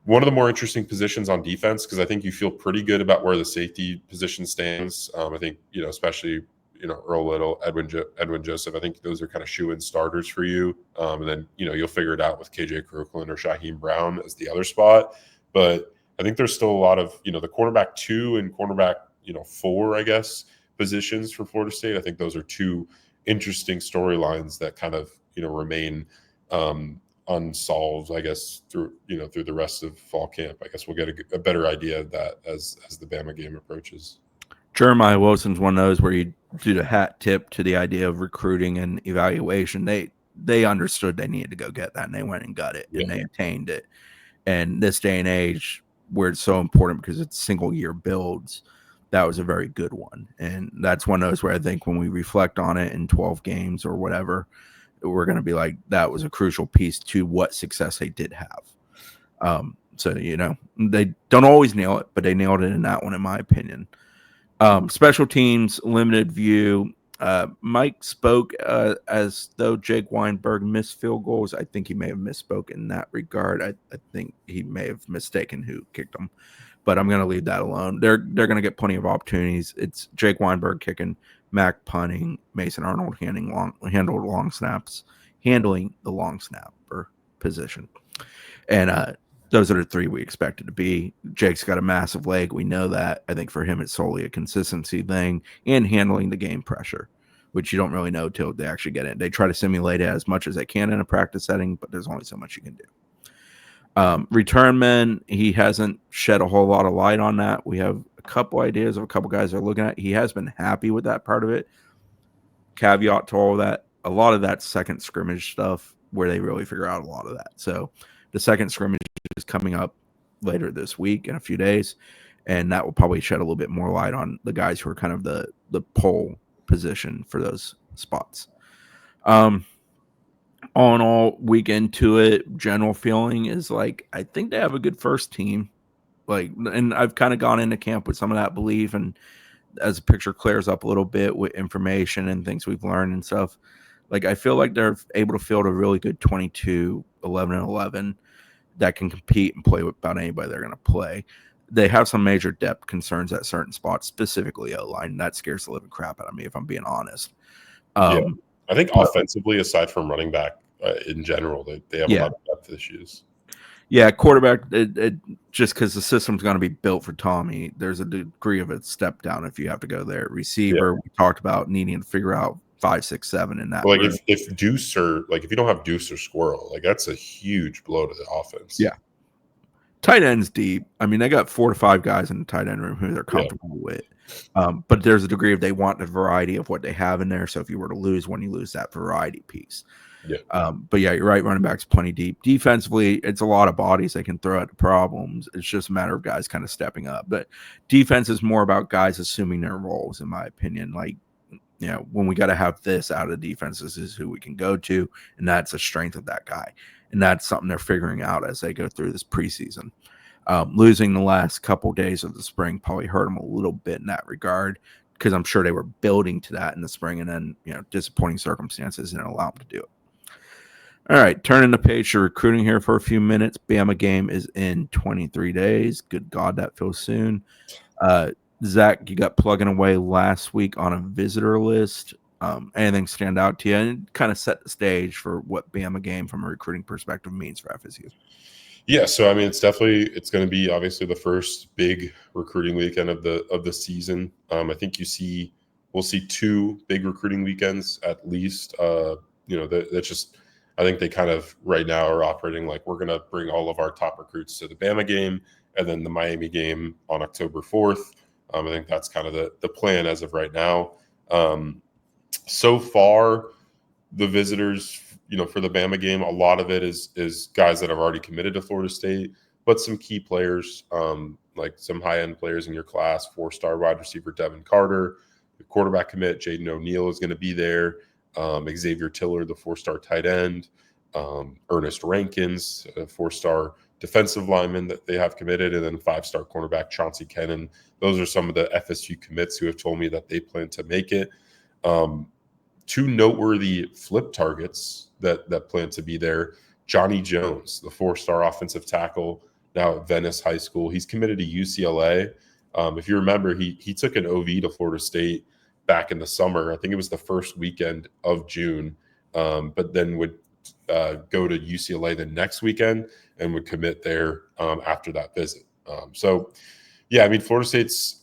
one of the more interesting positions on defense because I think you feel pretty good about where the safety position stands. I think, especially, Earl Little, Edwin Joseph, I think those are kind of shoe-in starters for you. And then, you'll figure it out with KJ Kirkland or Shaheem Brown as the other spot. But I think there's still a lot of, the cornerback 2 and cornerback, 4, I guess, positions for Florida State. I think those are two interesting storylines that kind of, remain unsolved, I guess, through the rest of fall camp. I guess we'll get a better idea of that as the Bama game approaches. Jeremiah Wilson's one of those where you do the hat tip to the idea of recruiting and evaluation. They understood they needed to go get that, and they went and got it, and they attained it. And this day and age, where it's so important because it's single year builds, that was a very good one. And that's one of those where I think when we reflect on it in 12 games or whatever, we're going to be like, that was a crucial piece to what success they did have. So, they don't always nail it, but they nailed it in that one, in my opinion. Special teams, limited view. Mike spoke as though Jake Weinberg missed field goals. I think he may have misspoke in that regard. I think he may have mistaken who kicked them, but I'm going to leave that alone. They're going to get plenty of opportunities. It's Jake Weinberg kicking, Mac punting, Mason Arnold handling the long snapper position, and those are the 3 we expected to be. Jake's got a massive leg. We know that. I think for him, it's solely a consistency thing and handling the game pressure, which you don't really know till they actually get it. They try to simulate it as much as they can in a practice setting, but there's only so much you can do. Return men, he hasn't shed a whole lot of light on that. We have a couple ideas of a couple guys they're looking at. He has been happy with that part of it. Caveat to all of that, a lot of that second scrimmage stuff where they really figure out a lot of that. So the second scrimmage is coming up later this week in a few days, and that will probably shed a little bit more light on the guys who are kind of the pole position for those spots. All in all, week into it, general feeling is like I think they have a good first team. And I've kind of gone into camp with some of that belief, and as the picture clears up a little bit with information and things we've learned and stuff, like I feel like they're able to field a really good 22, 11-11 that can compete and play with about anybody they're going to play. They have some major depth concerns at certain spots, specifically O-line. That scares the living crap out of me, if I'm being honest. I think offensively, aside from running back in general, they have a lot of depth issues. Yeah, quarterback, just because the system's going to be built for Tommy, there's a degree of a step down if you have to go there. Receiver, we talked about needing to figure out 5, 6, 7 in that. Well, like if Deuce or if you don't have Deuce or Squirrel, like that's a huge blow to the offense. Yeah. Tight ends deep. I mean, they got 4 to 5 guys in the tight end room who they're comfortable with. But there's a degree of they want the variety of what they have in there. So if you were to lose one, you lose that variety piece. Yeah. But yeah, you're right. Running back's plenty deep. Defensively, it's a lot of bodies they can throw at the problems. It's just a matter of guys kind of stepping up. But defense is more about guys assuming their roles, in my opinion. Like, when we got to have this out of defense, this is who we can go to, and that's a strength of that guy. And that's something they're figuring out as they go through this preseason. Losing the last couple days of the spring probably hurt them a little bit in that regard, because I'm sure they were building to that in the spring, and then disappointing circumstances didn't allow them to do it. All right, turning the page to recruiting here for a few minutes. Bama game is in 23 days. Good God, that feels soon. Zach, you got plugging away last week on a visitor list. Anything stand out to you and kind of set the stage for what Bama game from a recruiting perspective means for FSU? Yeah, so I mean, it's going to be obviously the first big recruiting weekend of the season. I think we'll see two big recruiting weekends at least. That's just I think they kind of right now are operating like we're going to bring all of our top recruits to the Bama game and then the Miami game on October 4th. I think that's kind of the plan as of right now. So far, the visitors, for the Bama game, a lot of it is guys that have already committed to Florida State, but some key players, like some high-end players in your class, 4-star wide receiver Devin Carter, the quarterback commit Jaden O'Neal is going to be there, Xavier Tiller, the 4-star tight end, Ernest Rankins, a 4-star defensive lineman that they have committed, and then 5-star cornerback Chauncey Kennan. Those are some of the FSU commits who have told me that they plan to make it. Two noteworthy flip targets that plan to be there. Johnny Jones, the 4-star offensive tackle, now at Venice High School. He's committed to UCLA. If you remember, he took an OV to Florida State back in the summer. I think it was the first weekend of June, but then would go to UCLA the next weekend and would commit there after that visit. Yeah, I mean, Florida State's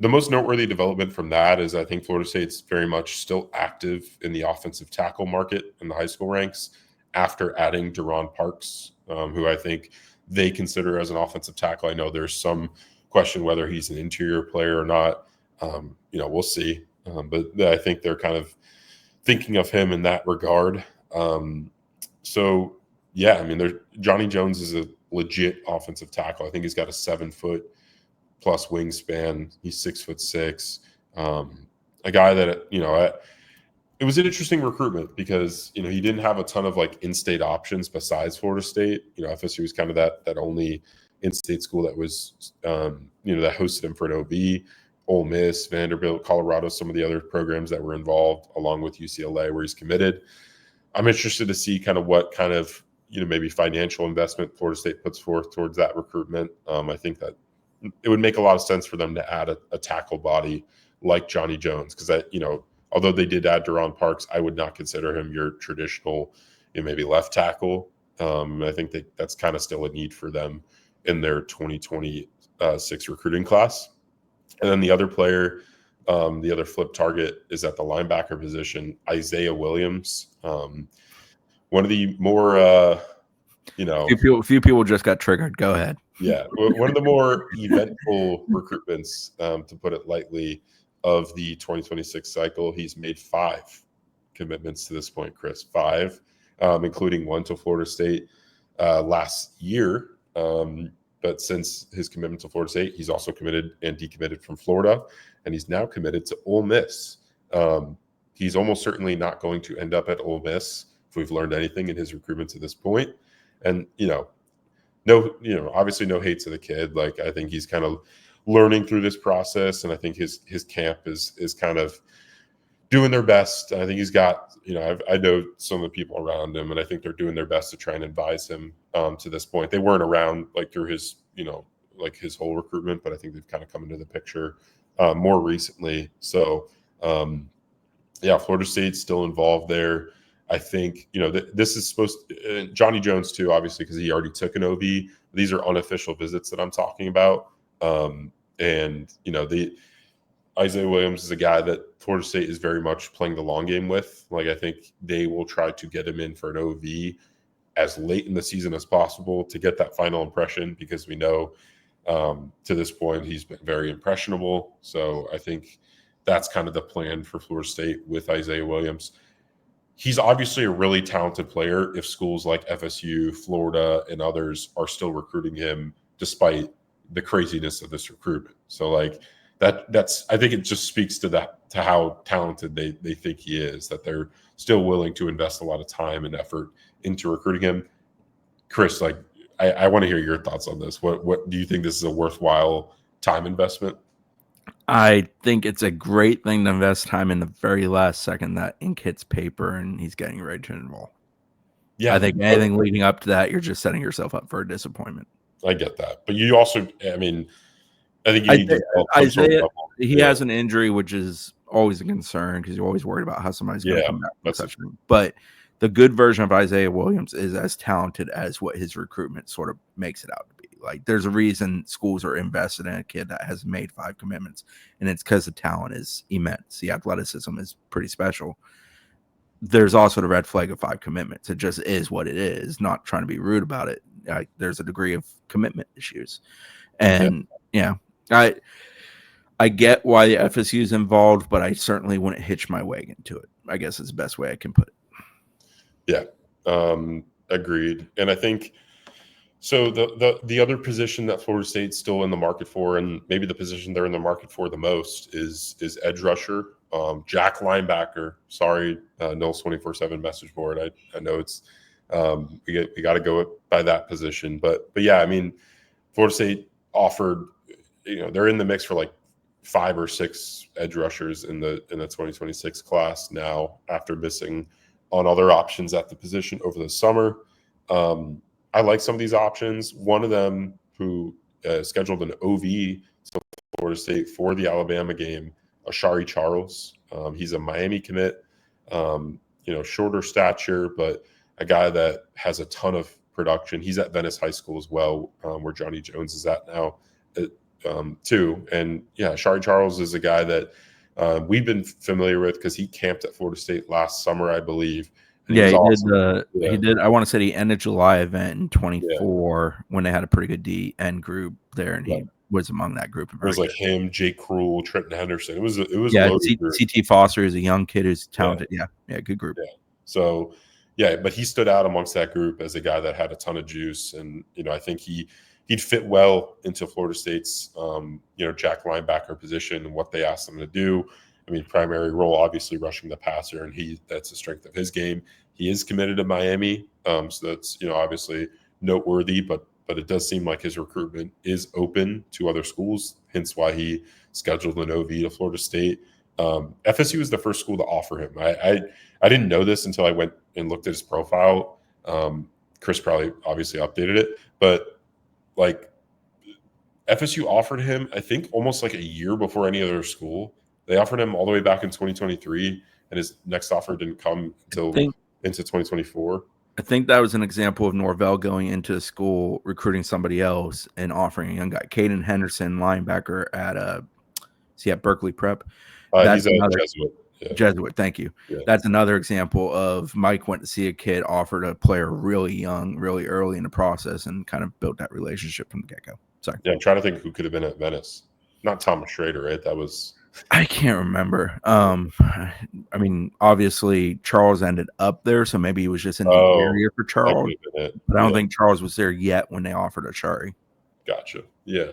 the most noteworthy development from that is I think Florida State's very much still active in the offensive tackle market in the high school ranks after adding Deron Parks, who I think they consider as an offensive tackle. I know there's some question whether he's an interior player or not. We'll see. But I think they're kind of thinking of him in that regard. Yeah, I mean, Johnny Jones is a legit offensive tackle. I think he's got a 7-foot plus wingspan. He's 6'6". A guy that it was an interesting recruitment because he didn't have a ton of like in-state options besides Florida State. FSU was kind of that only in-state school that was that hosted him for an OB. Ole Miss, Vanderbilt, Colorado, some of the other programs that were involved, along with UCLA, where he's committed. I'm interested to see kind of what kind of maybe financial investment Florida State puts forth towards that recruitment. I think that it would make a lot of sense for them to add a tackle body like Johnny Jones because although they did add Deron Parks, I would not consider him your traditional maybe left tackle. I think that's kind of still a need for them in their 2026 recruiting class. And then the other player, the other flip target is at the linebacker position, Isaiah Williams. One of the more few people just got triggered. Go ahead. Yeah, one of the more eventful recruitments, to put it lightly, of the 2026 cycle. He's made 5 commitments to this point, Chris. 5, including one to Florida State last year. But since his commitment to Florida State, he's also committed and decommitted from Florida, and he's now committed to Ole Miss. He's almost certainly not going to end up at Ole Miss if we've learned anything in his recruitment to this point. And obviously no hate to the kid. Like I think he's kind of learning through this process, and I think his camp is kind of doing their best. I think he's got I know some of the people around him, and I think they're doing their best to try and advise him to this point. They weren't around like through his like his whole recruitment, but I think they've kind of come into the picture more recently. So yeah, Florida State's still involved there. I think, this is supposed to, Johnny Jones too, obviously, because he already took an OV. These are unofficial visits that I'm talking about. Isaiah Williams is a guy that Florida State is very much playing the long game with. Like, I think they will try to get him in for an OV as late in the season as possible to get that final impression, because we know to this point he's been very impressionable. So I think that's kind of the plan for Florida State with Isaiah Williams. He's obviously a really talented player if schools like FSU, Florida, and others are still recruiting him despite the craziness of this recruitment. So like that's I think it just speaks to how talented they think he is, that they're still willing to invest a lot of time and effort into recruiting him. Chris, like I want to hear your thoughts on this. What do you think this is a worthwhile time investment? I think it's a great thing to invest time in the very last second that ink hits paper and he's getting ready to enroll. Yeah, I think anything leading up to that, you're just setting yourself up for a disappointment. I get that, but you also, I mean, I think Isaiah, he has an injury, which is always a concern because you're always worried about how somebody's going to come back from such a thing. But the good version of Isaiah Williams is as talented as what his recruitment sort of makes it out to be. Like, there's a reason schools are invested in a kid that has made 5 commitments, and it's because the talent is immense. The athleticism is pretty special. There's also the red flag of 5 commitments. It just is what it is. Not trying to be rude about it. There's a degree of commitment issues, and I get why the FSU is involved, but I certainly wouldn't hitch my wagon to it. I guess is the best way I can put it. Yeah, agreed. And I think so. The other position that Florida State's still in the market for, and maybe the position they're in the market for the most, is edge rusher, Jack linebacker. Sorry, Noel's 24/7 message board. I know it's we got to go by that position, but yeah, I mean, Florida State offered. They're in the mix for like 5 or 6 edge rushers in the 2026 class now, after missing on other options at the position over the summer. I like some of these options. One of them who scheduled an OV to Florida State for the Alabama game, Ashari Charles. He's a Miami commit, shorter stature, but a guy that has a ton of production. He's at Venice High School as well, where Johnny Jones is at now, too. And yeah, Ashari Charles is a guy that we've been familiar with because he camped at Florida State last summer, I believe. And he awesome. He did. I want to say the end of July event in 24 when they had a pretty good D end group there, and he was among that group. It was like him, Jake Cruel, Trenton Henderson. It was CT Foster is a young kid who's talented. Yeah, good group. Yeah. So but he stood out amongst that group as a guy that had a ton of juice, and I think he'd fit well into Florida State's Jack linebacker position and what they asked him to do. I mean, primary role obviously rushing the passer, and that's the strength of his game. He is committed to Miami, so that's obviously noteworthy. But it does seem like his recruitment is open to other schools. Hence why he scheduled an OV to Florida State. FSU was the first school to offer him. I didn't know this until I went and looked at his profile. Chris probably obviously updated it, but like FSU offered him, I think, almost like a year before any other school. They offered him all the way back in 2023, and his next offer didn't come until into 2024. I think that was an example of Norvell going into the school, recruiting somebody else, and offering a young guy, Caden Henderson, linebacker at Berkeley Prep. He's a Jesuit. Yeah. Jesuit, thank you. Yeah. That's another example of Mike went to see a kid, offered a player really young, really early in the process, and kind of built that relationship from the get-go. Sorry. Yeah, I'm trying to think who could have been at Venice. Not Thomas Schrader, right? That was... I can't remember. I mean, obviously Charles ended up there, so maybe he was just in the area for Charles. But I don't think Charles was there yet when they offered Ashari. Gotcha. Yeah.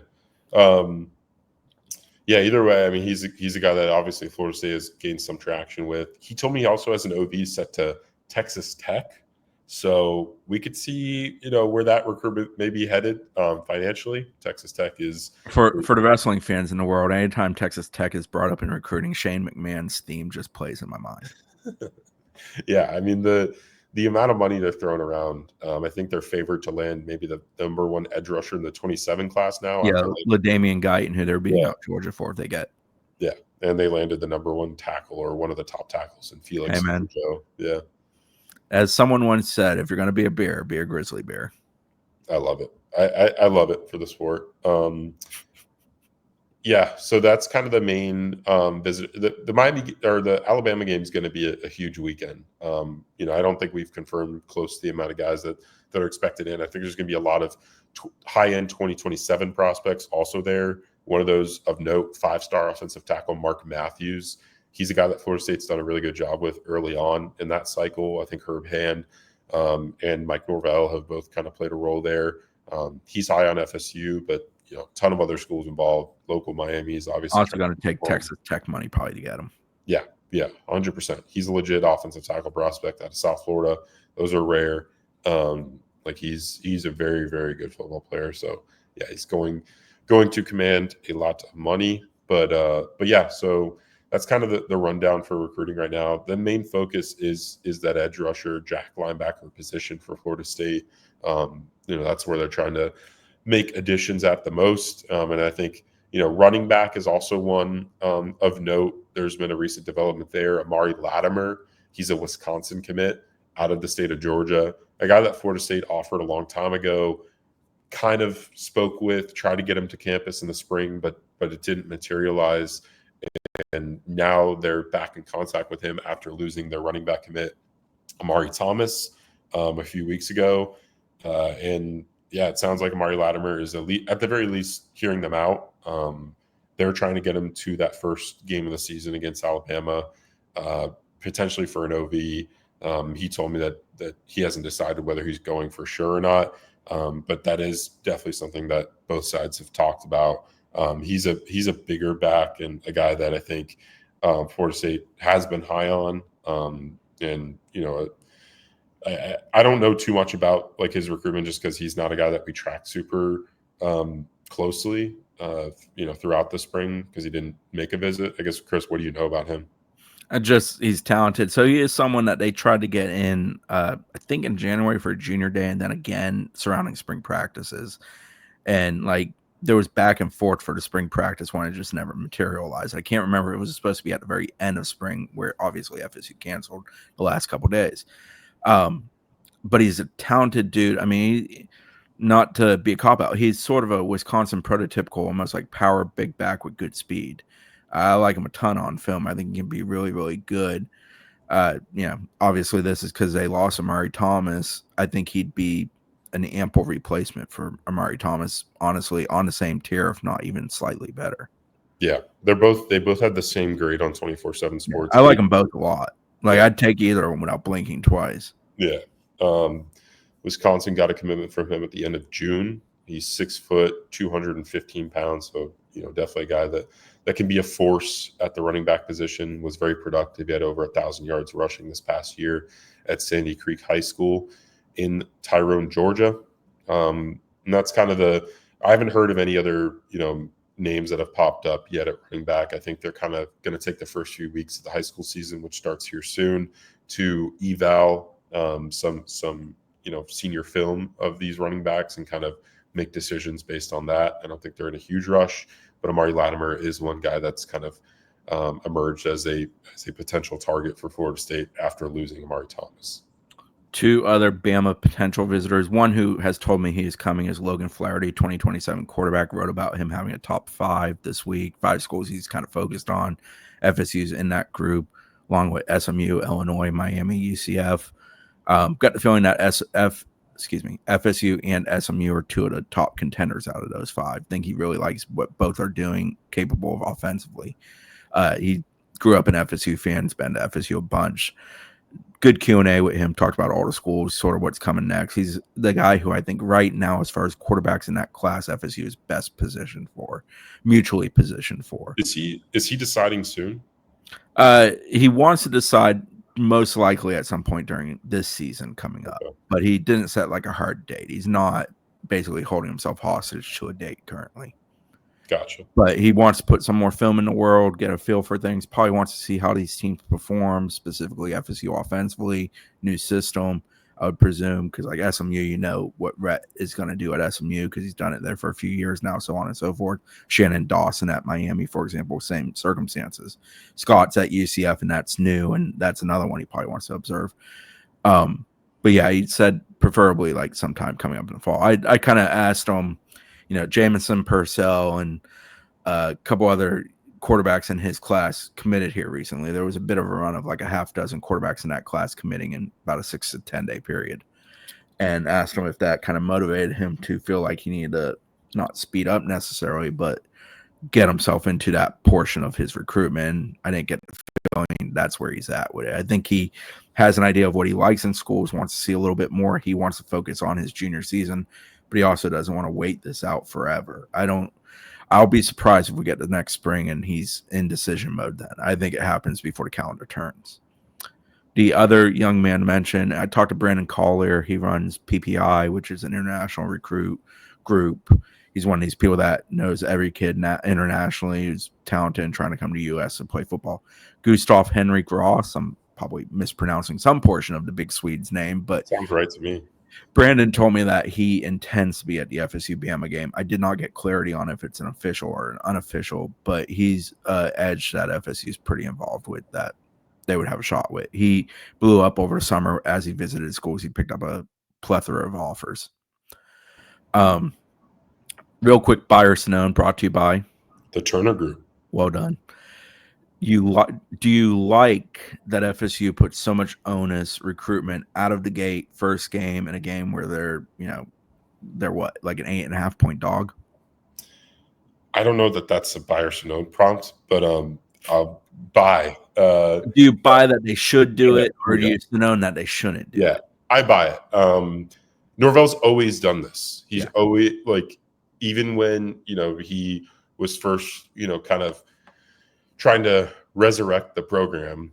Either way, I mean, he's a guy that obviously Florida State has gained some traction with. He told me he also has an OV set to Texas Tech. So we could see, where that recruitment may be headed financially. Texas Tech is for the wrestling fans in the world. Anytime Texas Tech is brought up in recruiting, Shane McMahon's theme just plays in my mind. Yeah, I mean the amount of money they're throwing around. I think they're favored to land maybe the number 1 edge rusher in the 27 class now. Yeah, LaDamian Guyton, who they're beating out Georgia for if they get. Yeah, and they landed the number 1 tackle, or one of the top tackles, in Felix. Hey, man. Yeah. As someone once said, if you're going to be a bear, be a grizzly bear. I love it. I love it for the sport. So that's kind of the main visit. The Miami or the Alabama game is going to be a huge weekend. I don't think we've confirmed close to the amount of guys that are expected in. I think there's going to be a lot of high-end 2027 prospects also there. One of those of note, 5-star offensive tackle Mark Matthews. He's a guy that Florida State's done a really good job with early on in that cycle. I think Herb Hand and Mike Norvell have both kind of played a role there. He's high on FSU, but a ton of other schools involved. Local Miami is obviously also going to take Texas Tech money probably to get him. Yeah, 100%. He's a legit offensive tackle prospect out of South Florida. Those are rare. He's a very, very good football player. So yeah, he's going to command a lot of money. But yeah, so that's kind of the rundown for recruiting right now. The main focus is that edge rusher, Jack linebacker position for Florida State. That's where they're trying to make additions at the most. And I think, running back is also one of note. There's been a recent development there. Amari Latimer, he's a Wisconsin commit. out of the state of Georgia, a guy that Florida State offered a long time ago, kind of spoke with, tried to get him to campus in the spring, but it didn't materialize. And now they're back in contact with him after losing their running back commit, Amari Thomas, a few weeks ago. And yeah, it sounds like Amari Latimer is at the very least hearing them out. They're trying to get him to that first game of the season against Alabama, potentially for an OV. He told me that he hasn't decided whether he's going for sure or not. But that is definitely something that both sides have talked about. He's a bigger back and a guy that I think Florida State has been high on. And I don't know too much about like his recruitment just because he's not a guy that we track super closely, throughout the spring because he didn't make a visit. I guess, Chris, what do you know about him? He's talented. So he is someone that they tried to get in, I think in January for junior day, and then again surrounding spring practices. And like there was back and forth for the spring practice one. It just never materialized. I can't remember. It was supposed to be at the very end of spring where obviously FSU canceled the last couple days. But he's a talented dude. I mean, not to be a cop-out, he's sort of a Wisconsin prototypical, almost like power big back with good speed. I like him a ton on film. I think he can be really, really good. Obviously this is because they lost Amari Thomas. I think he'd be an ample replacement for Amari Thomas, honestly, on the same tier, if not even slightly better. Yeah, they both had the same grade on 24/7 Sports. I like them both a lot. Like, I'd take either of them without blinking twice. Yeah. Wisconsin got a commitment from him at the end of June. He's 6 foot, 215 pounds. So, definitely a guy that can be a force at the running back position, was very productive. He had over 1,000 yards rushing this past year at Sandy Creek High School in Tyrone, Georgia. And that's kind of I haven't heard of any other, names that have popped up yet at running back. I think they're kind of going to take the first few weeks of the high school season, which starts here soon, to eval some senior film of these running backs and kind of make decisions based on that. I don't think they're in a huge rush, but Amari Latimer is one guy that's kind of emerged as a potential target for Florida State after losing Amari Thomas. Two other Bama potential visitors. One who has told me he is coming is Logan Flaherty, 2027 quarterback. Wrote about him having a top 5 this week. 5 schools he's kind of focused on. FSU's in that group, along with SMU, Illinois, Miami, UCF. Got the feeling that FSU and SMU are 2 of the top contenders out of those 5. Think he really likes what both are doing, capable of offensively. He grew up an FSU fan, has been to FSU a bunch. Good Q&A with him, talked about all the schools, sort of what's coming next. He's the guy who I think right now, as far as quarterbacks in that class, FSU is best positioned for, mutually positioned for. Is he deciding soon? He wants to decide most likely at some point during this season coming up, but he didn't set like a hard date. He's not basically holding himself hostage to a date currently. Gotcha. But he wants to put some more film in the world, get a feel for things. Probably wants to see how these teams perform, specifically FSU offensively, new system, I would presume, because like SMU, what Rhett is going to do at SMU because he's done it there for a few years now, so on and so forth. Shannon Dawson at Miami, for example, same circumstances. Scott's at UCF, and that's new, and that's another one he probably wants to observe. But yeah, he said preferably like sometime coming up in the fall. I kind of asked him, Jamison, Purcell, and a couple other quarterbacks in his class committed here recently. There was a bit of a run of like a half dozen quarterbacks in that class committing in about a 6 to 10 day period, and asked him if that kind of motivated him to feel like he needed to not speed up necessarily, but get himself into that portion of his recruitment. I didn't get the feeling that's where he's at with it. I think he has an idea of what he likes in schools, wants to see a little bit more. He wants to focus on his junior season, but he also doesn't want to wait this out forever. I'll be surprised if we get the next spring and he's in decision mode then. I think it happens before the calendar turns. The other young man mentioned, I talked to Brandon Collier. He runs PPI, which is an international recruit group. He's one of these people that knows every kid internationally who's talented and trying to come to the U.S. to play football. Gustav Henrik Ross, I'm probably mispronouncing some portion of the big Swede's name, but sounds right to me. Brandon told me that he intends to be at the FSU Bama game. I did not get clarity on if it's an official or an unofficial, but he's edged that FSU is pretty involved with that they would have a shot with. He blew up over the summer as he visited schools. He picked up a plethora of offers. Real quick, buy or Sonone, brought to you by the Turner Group. Well done. Do you like that FSU put so much onus recruitment out of the gate first game in a game where they're what, like an 8.5 point dog? I don't know that that's a buy or Sonone prompt, but I'll buy. Do you buy that they should do it, or do yeah. you Sonone that they shouldn't do it? I buy it. Norvell's always done this. He's always, like, even when, he was first, kind of trying to resurrect the program,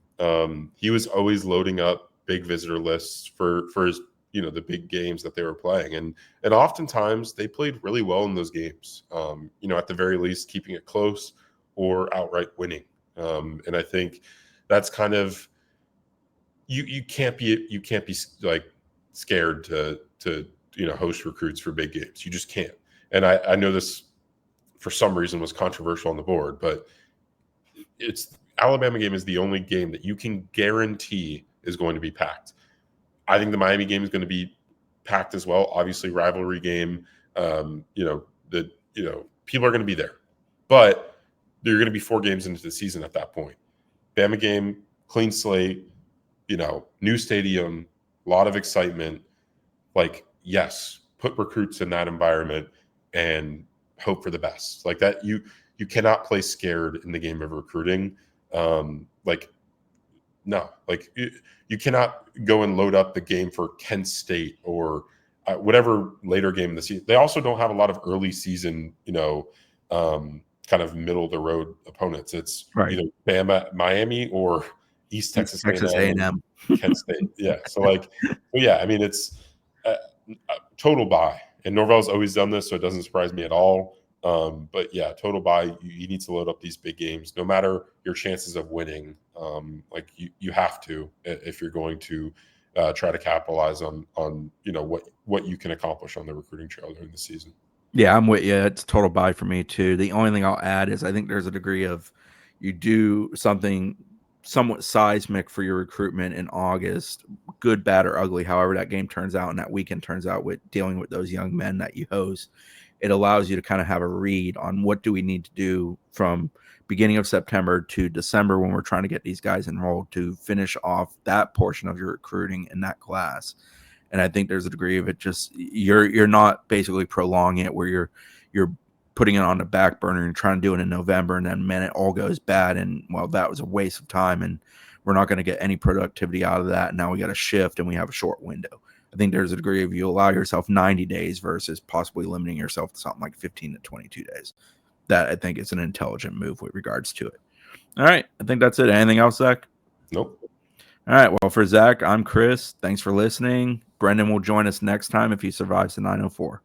he was always loading up big visitor lists for his, the big games that they were playing. And oftentimes they played really well in those games, at the very least, keeping it close or outright winning. And I think that's kind of, you can't be like scared to host recruits for big games. You just can't. And I know this for some reason was controversial on the board, but it's Alabama game is the only game that you can guarantee is going to be packed. I think the Miami game is going to be packed as well. Obviously, rivalry game. People are going to be there, but they're going to be 4 games into the season at that point. Bama game, clean slate, new stadium, a lot of excitement. Like, yes, put recruits in that environment and hope for the best. Like that, you cannot play scared in the game of recruiting. You cannot go and load up the game for Kent State or whatever later game in the season. They also don't have a lot of early season, kind of middle of the road opponents. It's either Bama, Miami, or East Texas A&M, Kent State. Yeah. So I mean, it's a total buy. And Norvell's always done this, so it doesn't surprise me at all. But yeah, total buy. You need to load up these big games, no matter your chances of winning. You have to, if you're going to try to capitalize on what you can accomplish on the recruiting trail during the season. Yeah, I'm with you. It's a total buy for me too. The only thing I'll add is I think there's a degree of you do something somewhat seismic for your recruitment in August, good, bad, or ugly, however that game turns out and that weekend turns out with dealing with those young men that you host. It allows you to kind of have a read on what do we need to do from beginning of September to December when we're trying to get these guys enrolled to finish off that portion of your recruiting in that class. And I think there's a degree of it just you're not basically prolonging it where you're putting it on the back burner and trying to do it in November, and then, man, it all goes bad, and, well, that was a waste of time, and we're not going to get any productivity out of that, and now we got to shift, and we have a short window. I think there's a degree of you allow yourself 90 days versus possibly limiting yourself to something like 15 to 22 days. That, I think, is an intelligent move with regards to it. All right, I think that's it. Anything else, Zach? Nope. All right, well, for Zach, I'm Chris. Thanks for listening. Brendan will join us next time if he survives the 904.